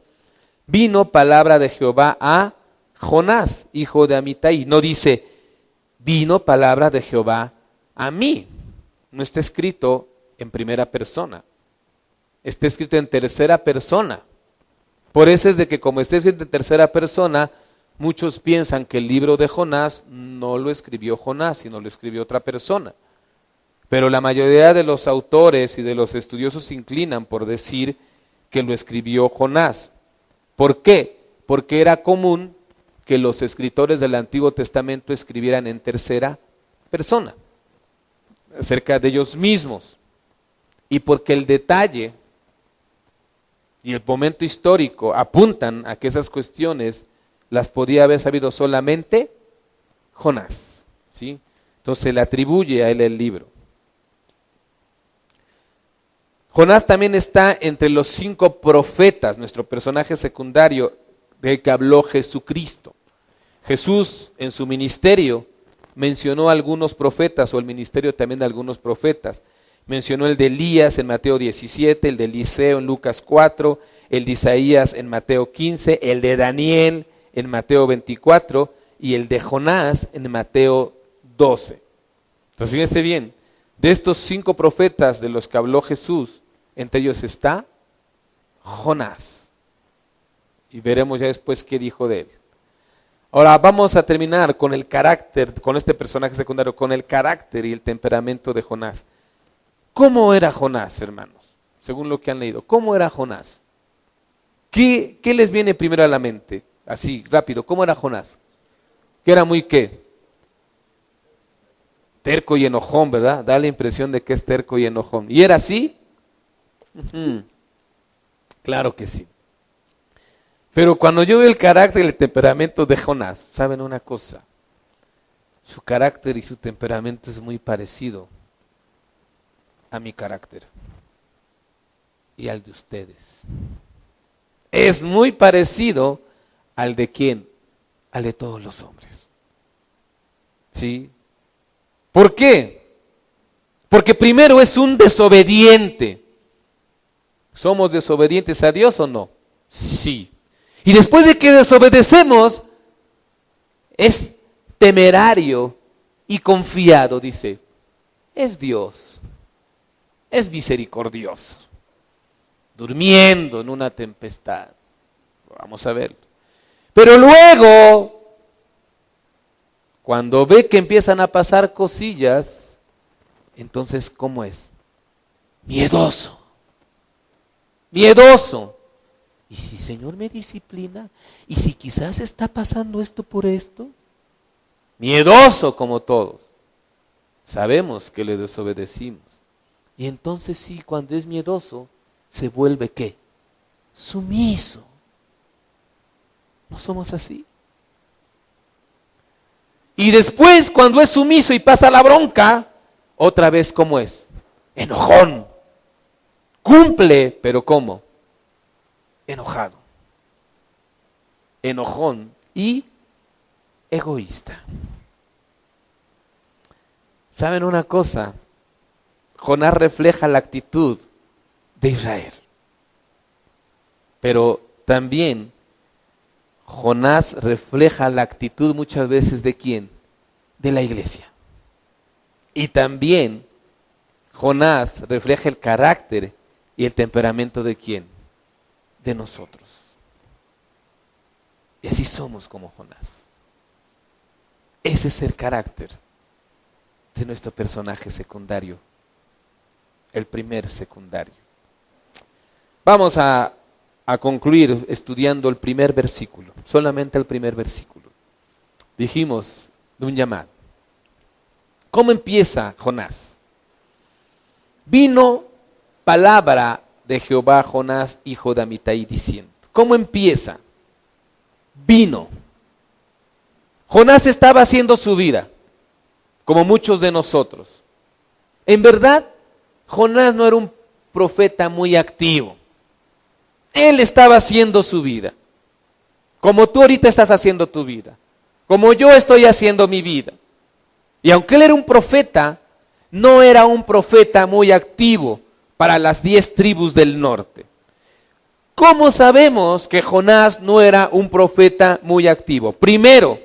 Vino palabra de Jehová a Jonás, hijo de Amitai. No dice, vino palabra de Jehová a mí. No está escrito en primera persona. Está escrito en tercera persona. Por eso es de que como está escrito en tercera persona, muchos piensan que el libro de Jonás no lo escribió Jonás, sino lo escribió otra persona. Pero la mayoría de los autores y de los estudiosos se inclinan por decir que lo escribió Jonás. ¿Por qué? Porque era común que los escritores del Antiguo Testamento escribieran en tercera persona, acerca de ellos mismos. Y porque el detalle y el momento histórico apuntan a que esas cuestiones las podía haber sabido solamente Jonás, ¿sí? Entonces se le atribuye a él el libro. Jonás también está entre los 5 profetas, nuestro personaje secundario del que habló Jesucristo. Jesús en su ministerio mencionó a algunos profetas, o el ministerio también de algunos profetas. Mencionó el de Elías en Mateo 17, el de Eliseo en Lucas 4, el de Isaías en Mateo 15, el de Daniel en Mateo 24 y el de Jonás en Mateo 12. Entonces fíjense bien, de estos 5 profetas de los que habló Jesús, entre ellos está Jonás. Y veremos ya después qué dijo de él. Ahora vamos a terminar con el carácter, con este personaje secundario, con el carácter y el temperamento de Jonás. ¿Cómo era Jonás, hermanos? Según lo que han leído, ¿cómo era Jonás? ¿Qué les viene primero a la mente? Así, rápido, ¿cómo era Jonás? Que era muy ¿qué? Terco y enojón, ¿verdad? Da la impresión de que es terco y enojón. ¿Y era así? Claro que sí. Pero cuando yo veo el carácter y el temperamento de Jonás, ¿saben una cosa? Su carácter y su temperamento es muy parecido a mi carácter y al de ustedes. Es muy parecido al de ¿quién? Al de todos los hombres. ¿Sí? ¿Por qué? Porque primero es un desobediente. ¿Somos desobedientes a Dios o no? Sí. Y después de que desobedecemos, es temerario y confiado, dice. Es Dios. Es misericordioso. Durmiendo en una tempestad. Vamos a verlo. Pero luego, cuando ve que empiezan a pasar cosillas, entonces, ¿cómo es? Miedoso. Miedoso. ¿Y si Señor me disciplina? ¿Y si quizás está pasando esto por esto? Miedoso como todos. Sabemos que le desobedecimos. Y entonces sí, cuando es miedoso, se vuelve ¿qué? Sumiso. ¿No somos así? Y después, cuando es sumiso y pasa la bronca, otra vez, ¿cómo es? Enojón. Cumple, pero ¿cómo? Enojado. Enojón y egoísta. ¿Saben una cosa? Jonás refleja la actitud de Israel. Pero también Jonás refleja la actitud muchas veces ¿de quién? De la iglesia. Y también Jonás refleja el carácter y el temperamento ¿de quién? De nosotros. Y así somos como Jonás. Ese es el carácter de nuestro personaje secundario. El primer secundario. Vamos a concluir estudiando el primer versículo, solamente el primer versículo. Dijimos de un llamado. ¿Cómo empieza Jonás? Vino palabra de Jehová a Jonás, hijo de Amitai, diciendo. ¿Cómo empieza? Vino. Jonás estaba haciendo su vida, como muchos de nosotros. En verdad, Jonás no era un profeta muy activo. Él estaba haciendo su vida, como tú ahorita estás haciendo tu vida, como yo estoy haciendo mi vida. Y aunque él era un profeta, no era un profeta muy activo para las 10 tribus del norte. ¿Cómo sabemos que Jonás no era un profeta muy activo? Primero,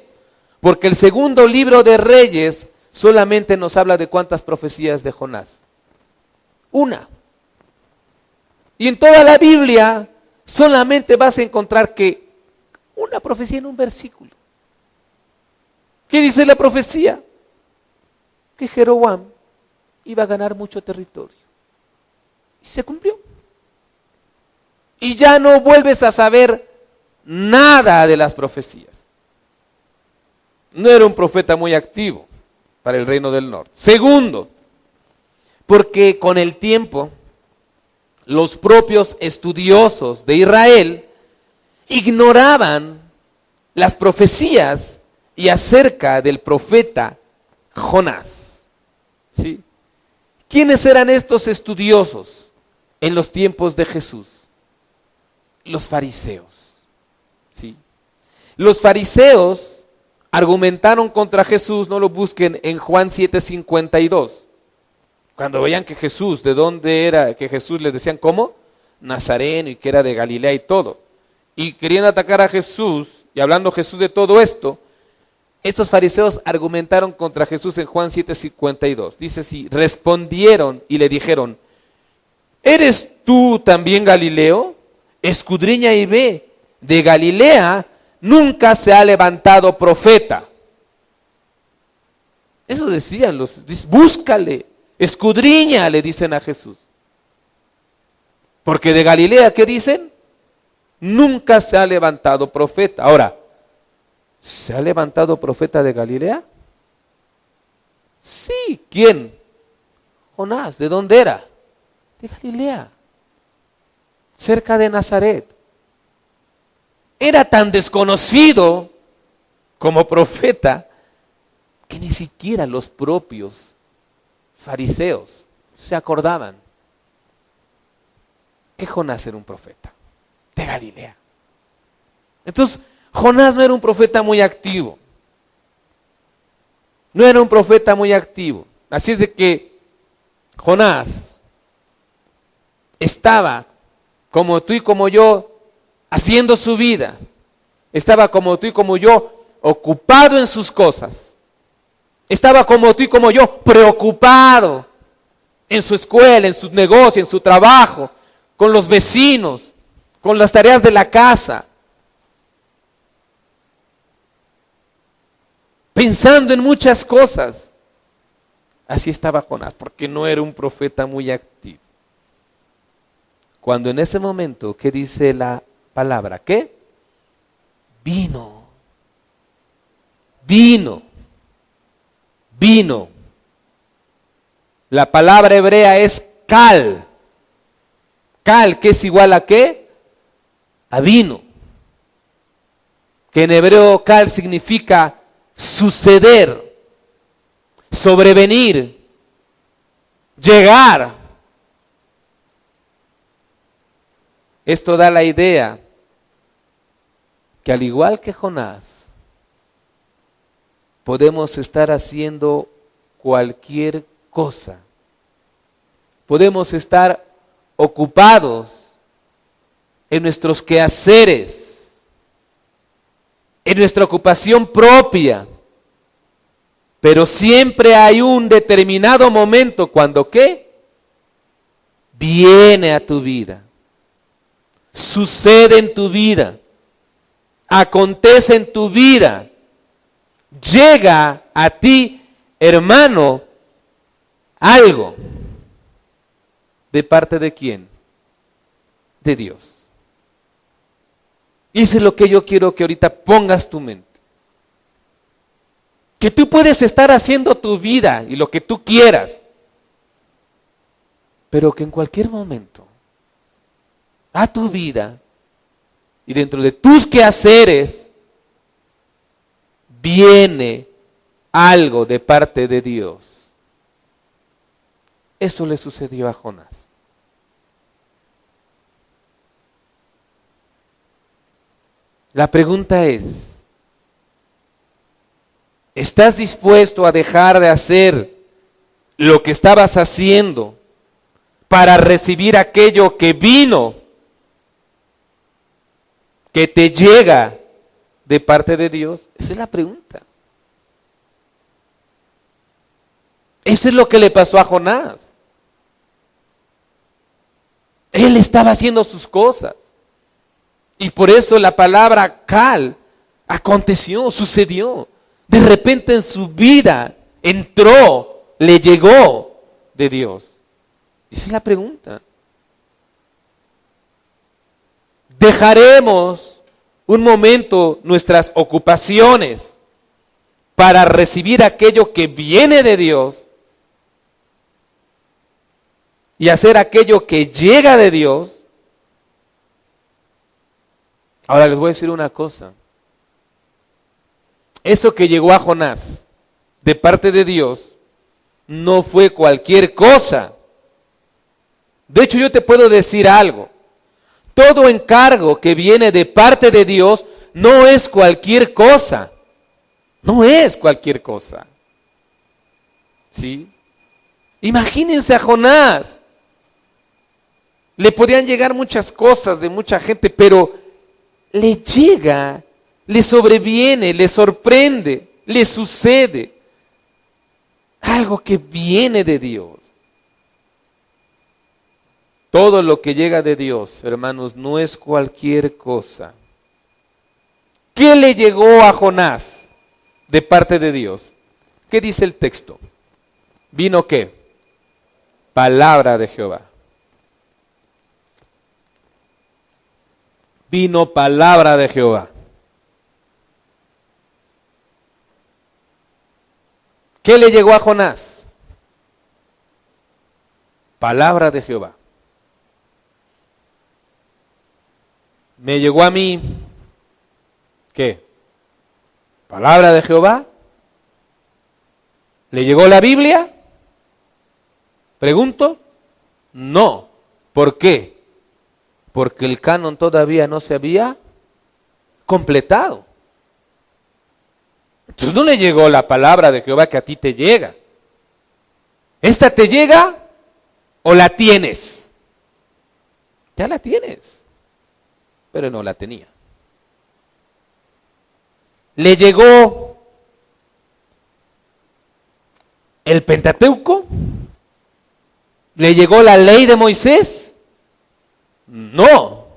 porque el segundo libro de Reyes solamente nos habla de cuántas profecías de Jonás. Una. Y en toda la Biblia solamente vas a encontrar que una profecía en un versículo. ¿Qué dice la profecía? Que Jeroboam iba a ganar mucho territorio. Y se cumplió. Y ya no vuelves a saber nada de las profecías. No era un profeta muy activo para el reino del norte. Segundo, porque con el tiempo los propios estudiosos de Israel ignoraban las profecías y acerca del profeta Jonás. ¿Sí? ¿Quiénes eran estos estudiosos en los tiempos de Jesús? Los fariseos. ¿Sí? Los fariseos argumentaron contra Jesús, no lo busquen, en Juan 7:52. Cuando veían que Jesús, ¿de dónde era? Que Jesús les decían, ¿cómo? Nazareno, y que era de Galilea y todo. Y querían atacar a Jesús, y hablando Jesús de todo esto, estos fariseos argumentaron contra Jesús en Juan 7:52. Dice así, respondieron y le dijeron, ¿eres tú también Galileo? Escudriña y ve, de Galilea nunca se ha levantado profeta. Eso decían los, búscale, escudriña, le dicen a Jesús. Porque de Galilea, ¿qué dicen? Nunca se ha levantado profeta. Ahora, ¿se ha levantado profeta de Galilea? Sí, ¿quién? Jonás, ¿de dónde era? De Galilea, cerca de Nazaret. Era tan desconocido como profeta que ni siquiera los propios fariseos se acordaban que Jonás era un profeta de Galilea. Entonces, Jonás no era un profeta muy activo. No era un profeta muy activo. Así es de que Jonás estaba como tú y como yo haciendo su vida. Estaba como tú y como yo ocupado en sus cosas. Estaba como tú y como yo preocupado en su escuela, en su negocio, en su trabajo, con los vecinos, con las tareas de la casa. Pensando en muchas cosas. Así estaba Jonás, porque no era un profeta muy activo. Cuando en ese momento, ¿qué dice la palabra? ¿Qué? Vino. La palabra hebrea es cal. Cal, que es igual a ¿qué? A vino. Que en hebreo cal significa suceder, sobrevenir, llegar. Esto da la idea que al igual que Jonás, podemos estar haciendo cualquier cosa. Podemos estar ocupados en nuestros quehaceres, en nuestra ocupación propia, pero siempre hay un determinado momento cuando ¿qué? Viene a tu vida, sucede en tu vida, acontece en tu vida, llega a ti, hermano, algo. ¿De parte de quién? De Dios. Y eso es lo que yo quiero que ahorita pongas tu mente. Que tú puedes estar haciendo tu vida y lo que tú quieras, pero que en cualquier momento a tu vida y dentro de tus quehaceres viene algo de parte de Dios. Eso le sucedió a Jonás. La pregunta es, ¿estás dispuesto a dejar de hacer lo que estabas haciendo para recibir aquello que vino, que te llega de parte de Dios? Esa es la pregunta. Eso es lo que le pasó a Jonás. Él estaba haciendo sus cosas. Y por eso la palabra cal aconteció, sucedió. De repente en su vida entró, le llegó de Dios. Esa es la pregunta. ¿Dejaremos un momento nuestras ocupaciones para recibir aquello que viene de Dios y hacer aquello que llega de Dios? Ahora les voy a decir una cosa. Eso que llegó a Jonás de parte de Dios no fue cualquier cosa. De hecho, yo te puedo decir algo. Todo encargo que viene de parte de Dios no es cualquier cosa. No es cualquier cosa. ¿Sí? Imagínense a Jonás. Le podían llegar muchas cosas de mucha gente, pero le llega, le sobreviene, le sorprende, le sucede algo que viene de Dios. Todo lo que llega de Dios, hermanos, no es cualquier cosa. ¿Qué le llegó a Jonás de parte de Dios? ¿Qué dice el texto? ¿Vino qué? Palabra de Jehová. Vino palabra de Jehová. ¿Qué le llegó a Jonás? Palabra de Jehová. Me llegó a mí, ¿qué? Palabra de Jehová. ¿Le llegó la Biblia? Pregunto. No. ¿Por qué? Porque el canon todavía no se había completado. Entonces no le llegó la palabra de Jehová que a ti te llega. ¿Esta te llega o la tienes? Ya la tienes, pero no la tenía. ¿Le llegó el Pentateuco? ¿Le llegó la ley de Moisés? No,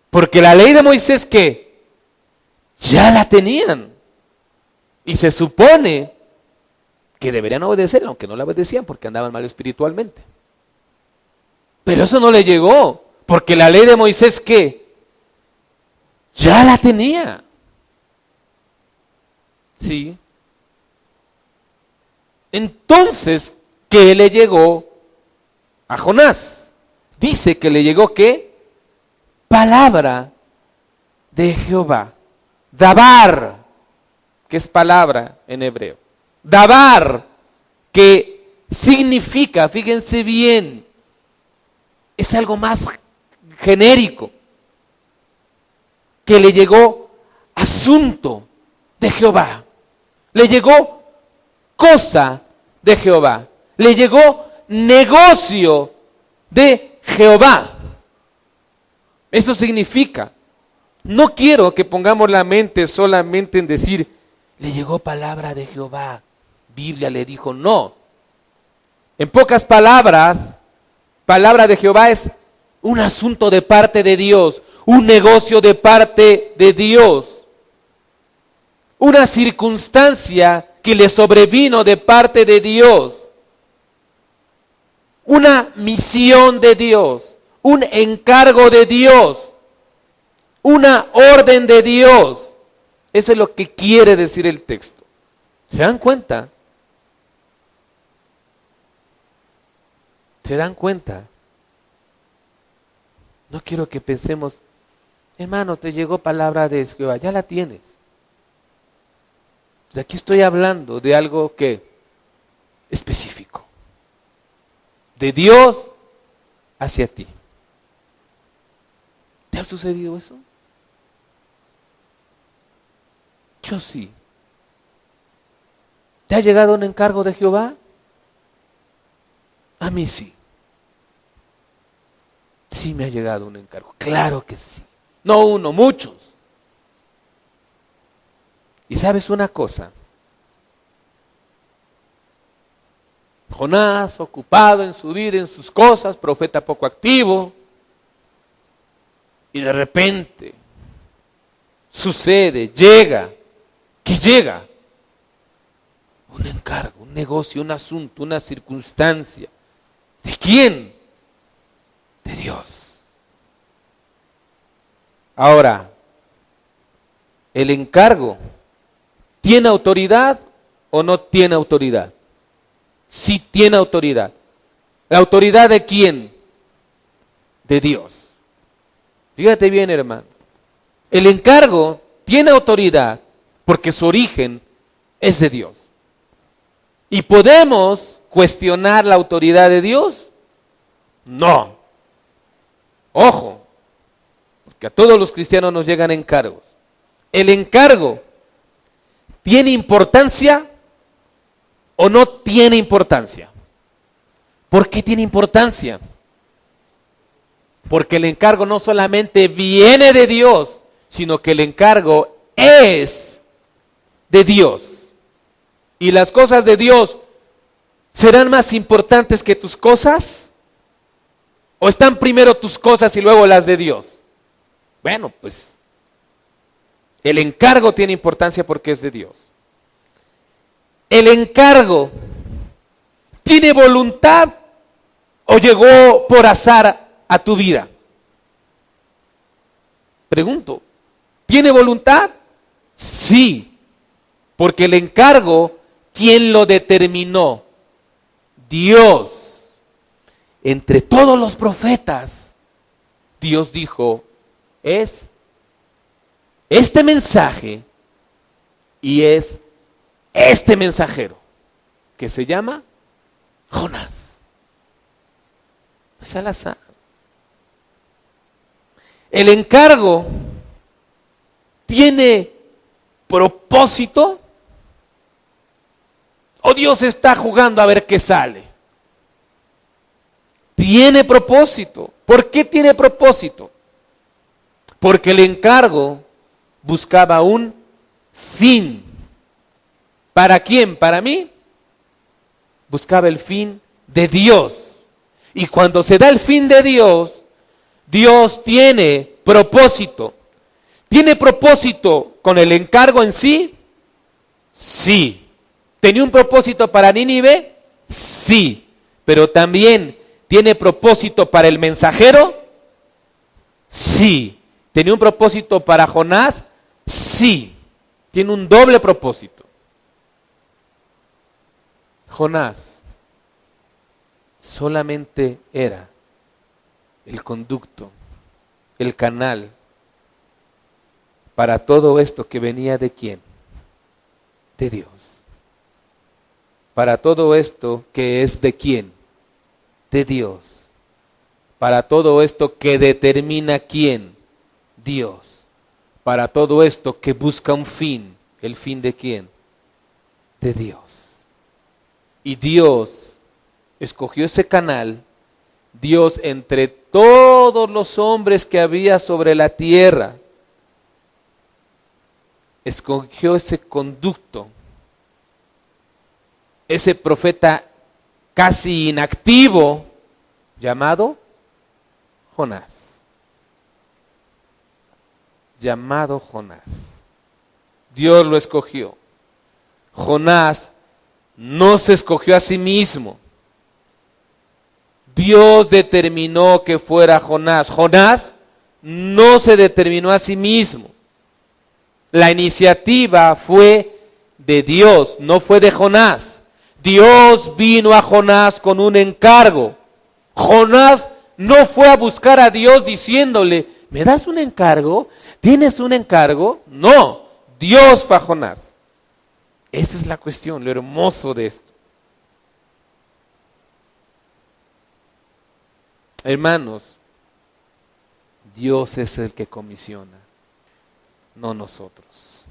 porque la ley de Moisés que ya la tenían y se supone que deberían obedecerla, aunque no la obedecían porque andaban mal espiritualmente. Pero eso no le llegó, porque la ley de Moisés que ya la tenía. Sí. Entonces, ¿qué le llegó a Jonás? Dice que le llegó ¿qué? Palabra de Jehová. Dabar, que es palabra en hebreo. Dabar, que significa, fíjense bien, es algo más genérico, que le llegó asunto de Jehová, le llegó cosa de Jehová, le llegó negocio de Jehová. Eso significa, no quiero que pongamos la mente solamente en decir, le llegó palabra de Jehová, Biblia le dijo, no. En pocas palabras, palabra de Jehová es un asunto de parte de Dios, un negocio de parte de Dios, una circunstancia que le sobrevino de parte de Dios, una misión de Dios, un encargo de Dios, una orden de Dios. Eso es lo que quiere decir el texto. ¿Se dan cuenta? ¿Se dan cuenta? No quiero que pensemos, hermano, te llegó palabra de Jehová, ya la tienes. De aquí estoy hablando de algo que específico. De Dios hacia ti. ¿Te ha sucedido eso? Yo sí. ¿Te ha llegado un encargo de Jehová? A mí sí. Sí me ha llegado un encargo. Claro que sí. No uno, muchos. Y sabes una cosa. Jonás, ocupado en su vida, en sus cosas, profeta poco activo. Y de repente sucede, llega un encargo, un negocio, un asunto, una circunstancia. ¿De quién? De Dios. Ahora, el encargo, ¿tiene autoridad o no tiene autoridad? Sí tiene autoridad. ¿La autoridad de quién? De Dios. Fíjate bien, hermano. El encargo tiene autoridad porque su origen es de Dios. ¿Y podemos cuestionar la autoridad de Dios? No. Ojo, porque a todos los cristianos nos llegan encargos. ¿El encargo tiene importancia o no tiene importancia? ¿Por qué tiene importancia? Porque el encargo no solamente viene de Dios, sino que el encargo es de Dios. ¿Y las cosas de Dios serán más importantes que tus cosas? ¿O están primero tus cosas y luego las de Dios? Bueno, pues el encargo tiene importancia porque es de Dios. ¿El encargo tiene voluntad o llegó por azar a tu vida? Pregunto, ¿tiene voluntad? Sí, porque el encargo, ¿quién lo determinó? Dios. Entre todos los profetas, Dios dijo, es este mensaje y es este mensajero, que se llama Jonás. No es al azar. El encargo tiene propósito o Dios está jugando a ver qué sale. Tiene propósito. ¿Por qué tiene propósito? Porque el encargo buscaba un fin. ¿Para quién? ¿Para mí? Buscaba el fin de Dios. Y cuando se da el fin de Dios, Dios tiene propósito. ¿Tiene propósito con el encargo en sí? Sí. ¿Tenía un propósito para Nínive? Sí. Pero también ¿tiene propósito para el mensajero? Sí. ¿Tenía un propósito para Jonás? Sí. Tiene un doble propósito. Jonás, solamente era el conducto, el canal para todo esto que venía ¿de quién? De Dios. Para todo esto que es ¿de quién? De Dios. Para todo esto que determina ¿quién? Dios. Para todo esto que busca un fin. ¿El fin de quién? De Dios. Y Dios escogió ese canal. Dios, entre todos los hombres que había sobre la tierra, escogió ese conducto, ese profeta casi inactivo, llamado Jonás. Llamado Jonás. Dios lo escogió. Jonás no se escogió a sí mismo. Dios determinó que fuera Jonás. Jonás no se determinó a sí mismo. La iniciativa fue de Dios, no fue de Jonás. Dios vino a Jonás con un encargo. Jonás no fue a buscar a Dios diciéndole, ¿me das un encargo? ¿Tienes un encargo? No, Dios fue a Jonás. Esa es la cuestión, lo hermoso de esto. Hermanos, Dios es el que comisiona, no nosotros.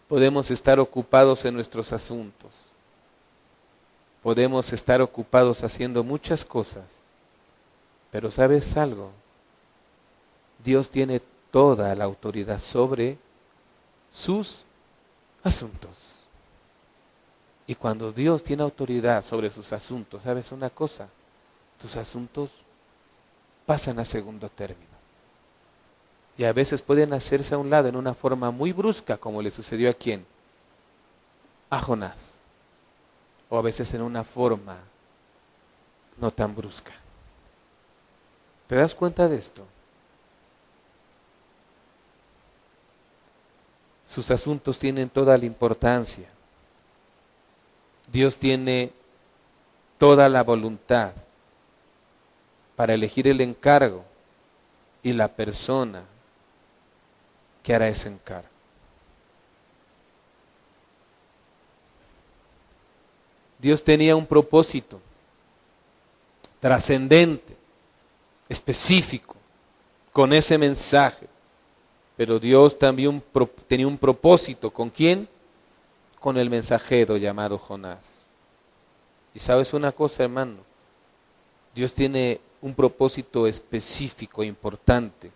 Podemos estar ocupados en nuestros asuntos. Podemos estar ocupados haciendo muchas cosas. Pero ¿sabes algo? Dios tiene toda la autoridad sobre sus asuntos. Y cuando Dios tiene autoridad sobre sus asuntos, ¿sabes una cosa? Tus asuntos pasan a segundo término. Y a veces pueden hacerse a un lado en una forma muy brusca, como le sucedió a quién? A Jonás. O a veces en una forma no tan brusca. ¿Te das cuenta de esto? Sus asuntos tienen toda la importancia. Dios tiene toda la voluntad para elegir el encargo y la persona que hará ese encargo. Dios tenía un propósito trascendente, específico, con ese mensaje. Pero Dios también tenía un propósito. ¿Con quién? Con el mensajero llamado Jonás. Y sabes una cosa, hermano, Dios tiene un propósito específico, importante,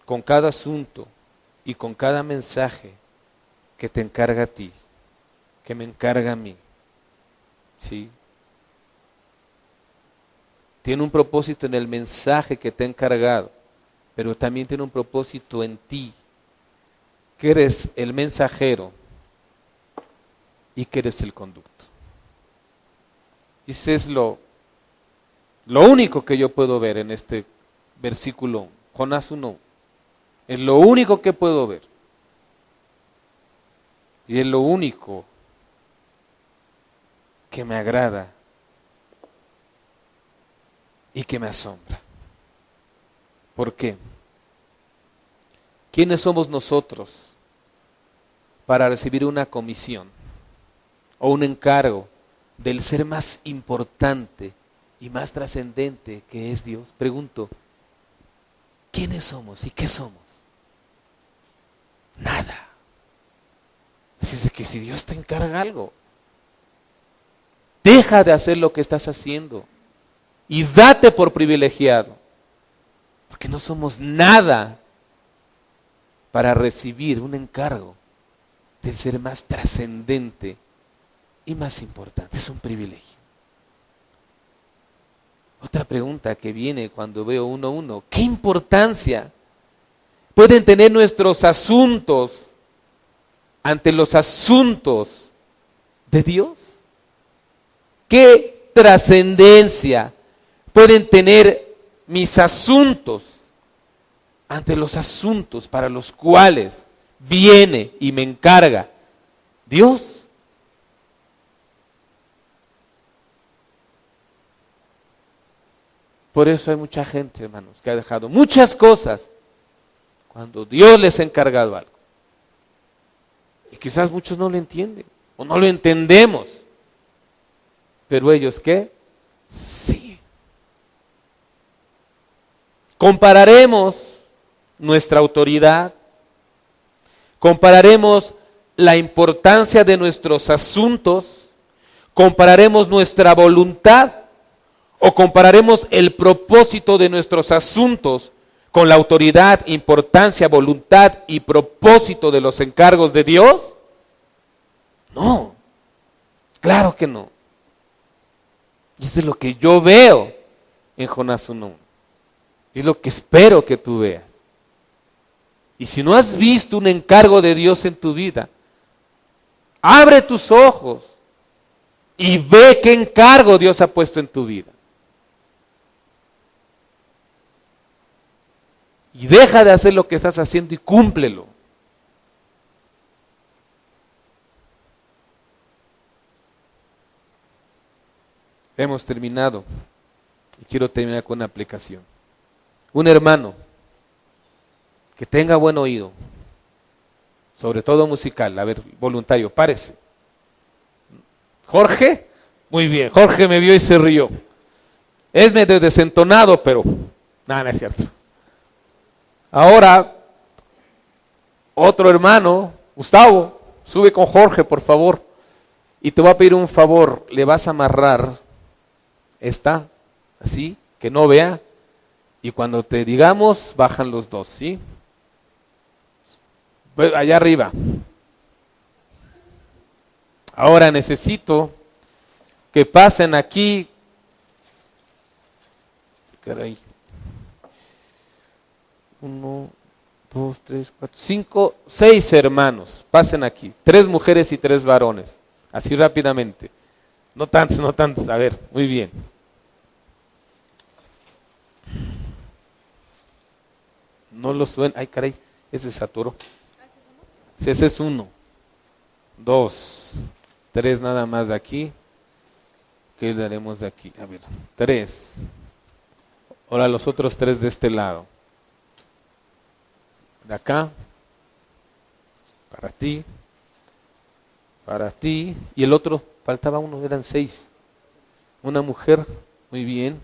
con cada asunto y con cada mensaje que te encarga a ti, que me encarga a mí. ¿Sí? Tiene un propósito en el mensaje que te ha encargado, pero también tiene un propósito en ti, que eres el mensajero y que eres el conducto. Y ese es lo único que yo puedo ver en este versículo, Jonás 1. Es lo único que puedo ver. Y es lo único que me agrada y que me asombra. ¿Por qué? ¿Quiénes somos nosotros para recibir una comisión o un encargo del ser más importante y más trascendente que es Dios? Pregunto, ¿quiénes somos y qué somos? Nada. Así es que si Dios te encarga algo, deja de hacer lo que estás haciendo y date por privilegiado, porque no somos nada para recibir un encargo del ser más trascendente y más importante. Es un privilegio. Otra pregunta que viene cuando veo 1:1, ¿qué importancia pueden tener nuestros asuntos ante los asuntos de Dios? ¿Qué trascendencia pueden tener mis asuntos ante los asuntos para los cuales viene y me encarga Dios? Por eso hay mucha gente, hermanos, que ha dejado muchas cosas cuando Dios les ha encargado algo. Y quizás muchos no lo entienden o no lo entendemos. Pero ellos, ¿qué? Sí. Compararemos nuestra autoridad, compararemos la importancia de nuestros asuntos, compararemos nuestra voluntad o compararemos el propósito de nuestros asuntos con la autoridad, importancia, voluntad y propósito de los encargos de Dios. No, claro que no. Y eso es lo que yo veo en Jonás 1:1. Es lo que espero que tú veas. Y si no has visto un encargo de Dios en tu vida, abre tus ojos y ve qué encargo Dios ha puesto en tu vida. Y deja de hacer lo que estás haciendo y cúmplelo. Hemos terminado y quiero terminar con una aplicación. Un hermano que tenga buen oído, sobre todo musical, a ver, voluntario, párese. Jorge, muy bien, Jorge me vio y se rió. Es medio desentonado, pero nada, no es cierto. Ahora, otro hermano, Gustavo, sube con Jorge, por favor. Y te voy a pedir un favor, le vas a amarrar esta, así, que no vea. Y cuando te digamos, bajan los dos, ¿sí? Allá arriba. Ahora necesito que pasen aquí. Caray. 1, 2, 3, 4, 5, 6 hermanos. Pasen aquí. 3 mujeres y 3 varones. Así rápidamente. No tantos, no tantos. A ver, muy bien. No lo suena. Ay, caray, ese saturó. Ese es 1. 2, 3 nada más de aquí. ¿Qué le daremos de aquí? A ver, 3. Ahora los otros 3 de este lado. De acá. Para ti. Y el otro, faltaba uno, eran 6. Una mujer, muy bien.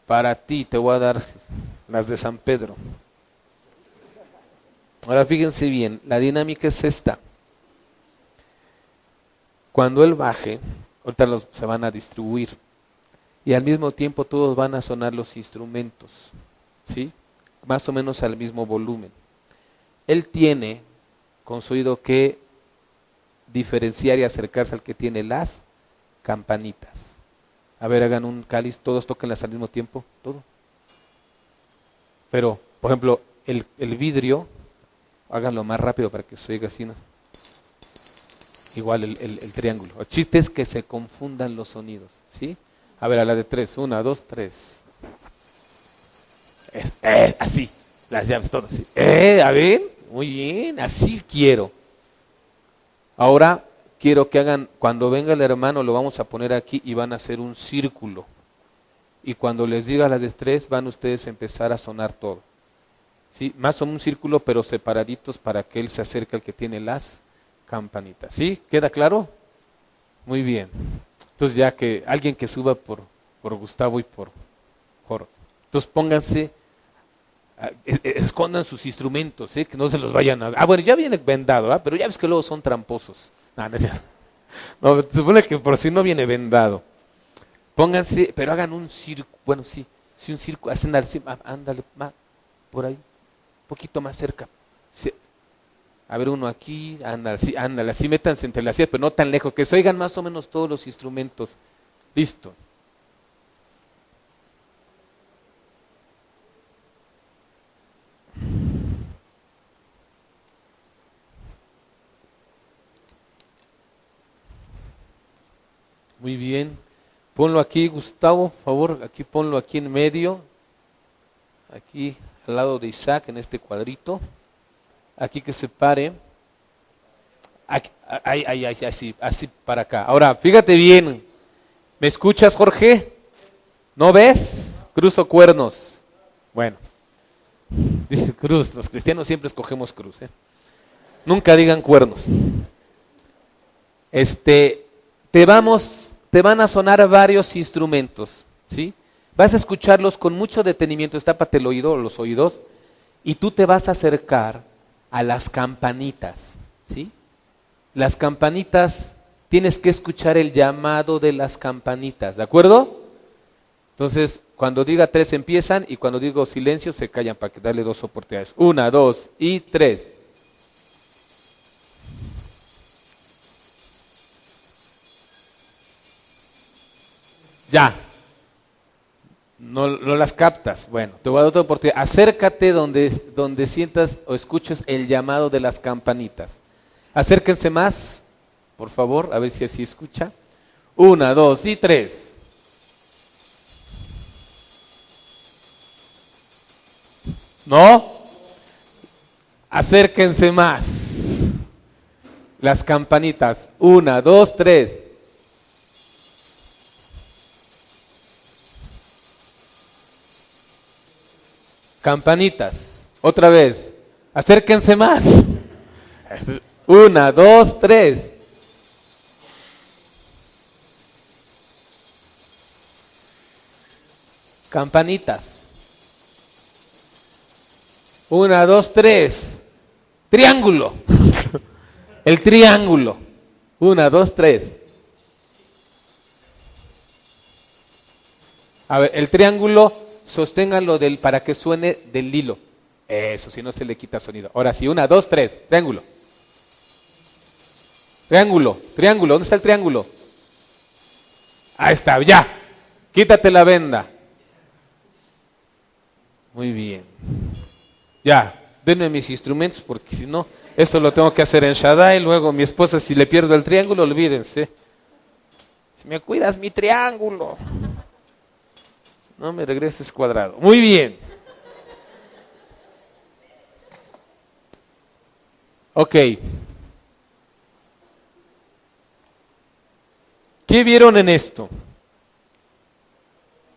Para ti te voy a dar las de San Pedro. Ahora fíjense bien, la dinámica es esta. Cuando él baje, ahorita se van a distribuir y al mismo tiempo todos van a sonar los instrumentos, ¿sí? Más o menos al mismo volumen. Él tiene con su oído que diferenciar y acercarse al que tiene las campanitas. A ver, hagan un cáliz, todos tóquenlas al mismo tiempo, todo. Pero, por ejemplo, el vidrio, háganlo más rápido para que se oiga así, ¿no? Igual el triángulo. El chiste es que se confundan los sonidos, ¿sí? A ver, a la de 3. 1, 2, 3. Así. Las llaves todas así. A ver, muy bien, así quiero. Ahora quiero que hagan, cuando venga el hermano lo vamos a poner aquí y van a hacer un círculo. Y cuando les diga las de 3 van ustedes a empezar a sonar todo. ¿Sí? Más o menos un círculo pero separaditos para que él se acerque al que tiene las campanitas. ¿Sí? ¿Queda claro? Muy bien. Entonces ya que alguien que suba por Gustavo y por Jorge. Entonces pónganse, escondan sus instrumentos, ¿sí? Que no se los vayan a... bueno, ya viene vendado, ¿verdad? Pero ya ves que luego son tramposos. No, no, se supone que por si no viene vendado. Pónganse, pero hagan un círculo, bueno, sí un círculo, hacen así, ándale, por ahí, un poquito más cerca. Sí. A ver, uno aquí, ándale, así métanse entre las sillas, pero no tan lejos, que se oigan más o menos todos los instrumentos. Listo. Muy bien. Ponlo aquí, Gustavo, por favor, aquí ponlo aquí en medio. Aquí al lado de Isaac, en este cuadrito. Aquí que se pare. Aquí, así para acá. Ahora, fíjate bien. ¿Me escuchas, Jorge? ¿No ves? ¿Cruz o cuernos? Bueno, dice cruz. Los cristianos siempre escogemos cruz, ¿eh? Nunca digan cuernos. Te van a sonar varios instrumentos, ¿sí? Vas a escucharlos con mucho detenimiento, estápate el oído, los oídos, y tú te vas a acercar a las campanitas, ¿sí? Las campanitas, tienes que escuchar el llamado de las campanitas, ¿de acuerdo? Entonces, cuando diga 3 empiezan, y cuando digo silencio se callan para que darle 2 oportunidades. 1, 2 y 3. Ya. No las captas. Bueno, te voy a dar otra oportunidad. Acércate donde sientas o escuches el llamado de las campanitas. Acérquense más, por favor, a ver si así escucha. 1, 2 y 3. ¿No? Acérquense más. Las campanitas. 1, 2, 3. Campanitas. Otra vez. Acérquense más. 1, 2, 3. Campanitas. 1, 2, 3. Triángulo. El triángulo. 1, 2, 3. A ver, el triángulo, sosténganlo para que suene del hilo. Eso, si no se le quita sonido. Ahora sí, 1, 2, 3. Triángulo. Triángulo, triángulo. ¿Dónde está el triángulo? Ahí está, ya. Quítate la venda. Muy bien. Ya, denme mis instrumentos porque si no, esto lo tengo que hacer en Shaddai. Luego mi esposa, si le pierdo el triángulo, olvídense. Si me cuidas mi triángulo, no me regreses cuadrado. Muy bien. Ok. ¿Qué vieron en esto?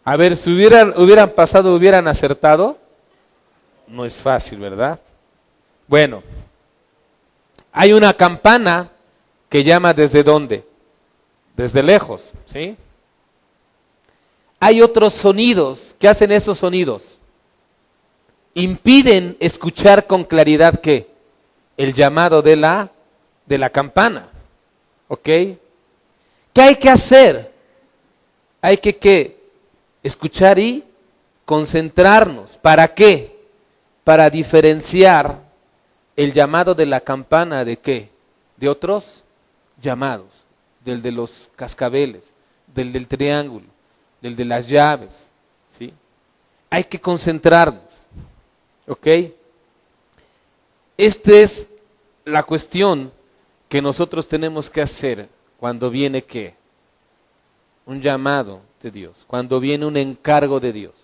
A ver, si hubieran pasado, hubieran acertado. No es fácil, ¿verdad? Bueno, hay una campana que llama ¿desde dónde? Desde lejos, ¿sí? Hay otros sonidos. ¿Qué hacen esos sonidos? Impiden escuchar con claridad ¿qué? El llamado de la campana. ¿Ok? ¿Qué hay que hacer? Hay que ¿qué? Escuchar y concentrarnos. ¿Para qué? Para diferenciar el llamado de la campana de ¿qué? De otros llamados. Del de los cascabeles, del triángulo, del de las llaves. ¿Sí? Hay que concentrarnos. ¿Ok? Esta es la cuestión que nosotros tenemos que hacer cuando viene ¿qué? Un llamado de Dios, cuando viene un encargo de Dios.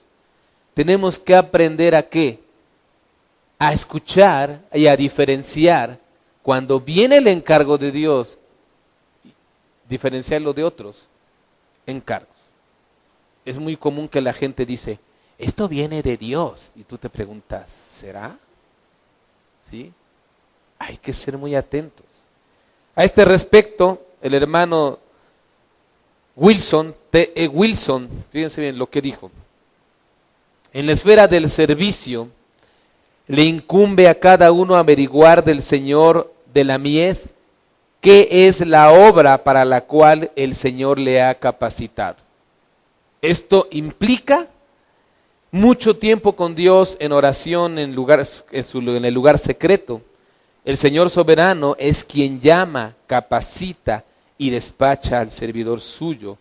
Tenemos que aprender a ¿qué? A escuchar y a diferenciar cuando viene el encargo de Dios, diferenciarlo de otros encargos. Es muy común que la gente dice, esto viene de Dios, y tú te preguntas, ¿será? ¿Sí? Hay que ser muy atentos. A este respecto, el hermano Wilson, T.E. Wilson, fíjense bien lo que dijo. En la esfera del servicio, le incumbe a cada uno averiguar del Señor de la mies qué es la obra para la cual el Señor le ha capacitado. Esto implica mucho tiempo con Dios en oración en el lugar secreto. El Señor soberano es quien llama, capacita y despacha al servidor suyo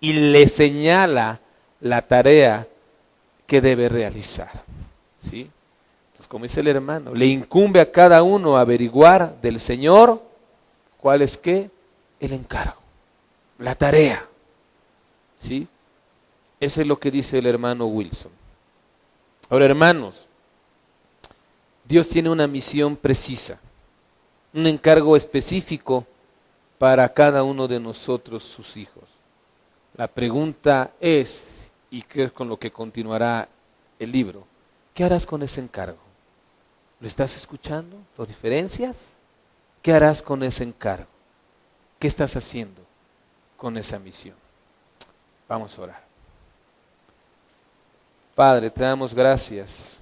y le señala la tarea que debe realizar. ¿Sí? Entonces, como dice el hermano, le incumbe a cada uno averiguar del Señor cuál es ¿qué? El encargo, la tarea. ¿Sí? Eso es lo que dice el hermano Wilson. Ahora, hermanos, Dios tiene una misión precisa, un encargo específico para cada uno de nosotros, sus hijos. La pregunta es, y que es con lo que continuará el libro. ¿Qué harás con ese encargo? ¿Lo estás escuchando? ¿Lo diferencias? ¿Qué harás con ese encargo? ¿Qué estás haciendo con esa misión? Vamos a orar. Padre, te damos gracias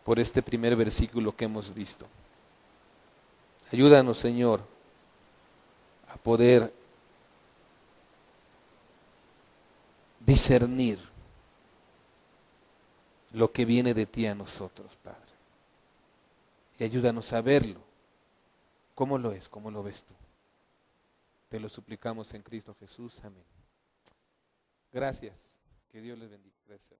por este primer versículo que hemos visto. Ayúdanos, Señor, a poder discernir lo que viene de ti a nosotros, Padre. Y ayúdanos a verlo. ¿Cómo lo es? ¿Cómo lo ves tú? Te lo suplicamos en Cristo Jesús. Amén. Gracias. Que Dios les bendiga. Gracias.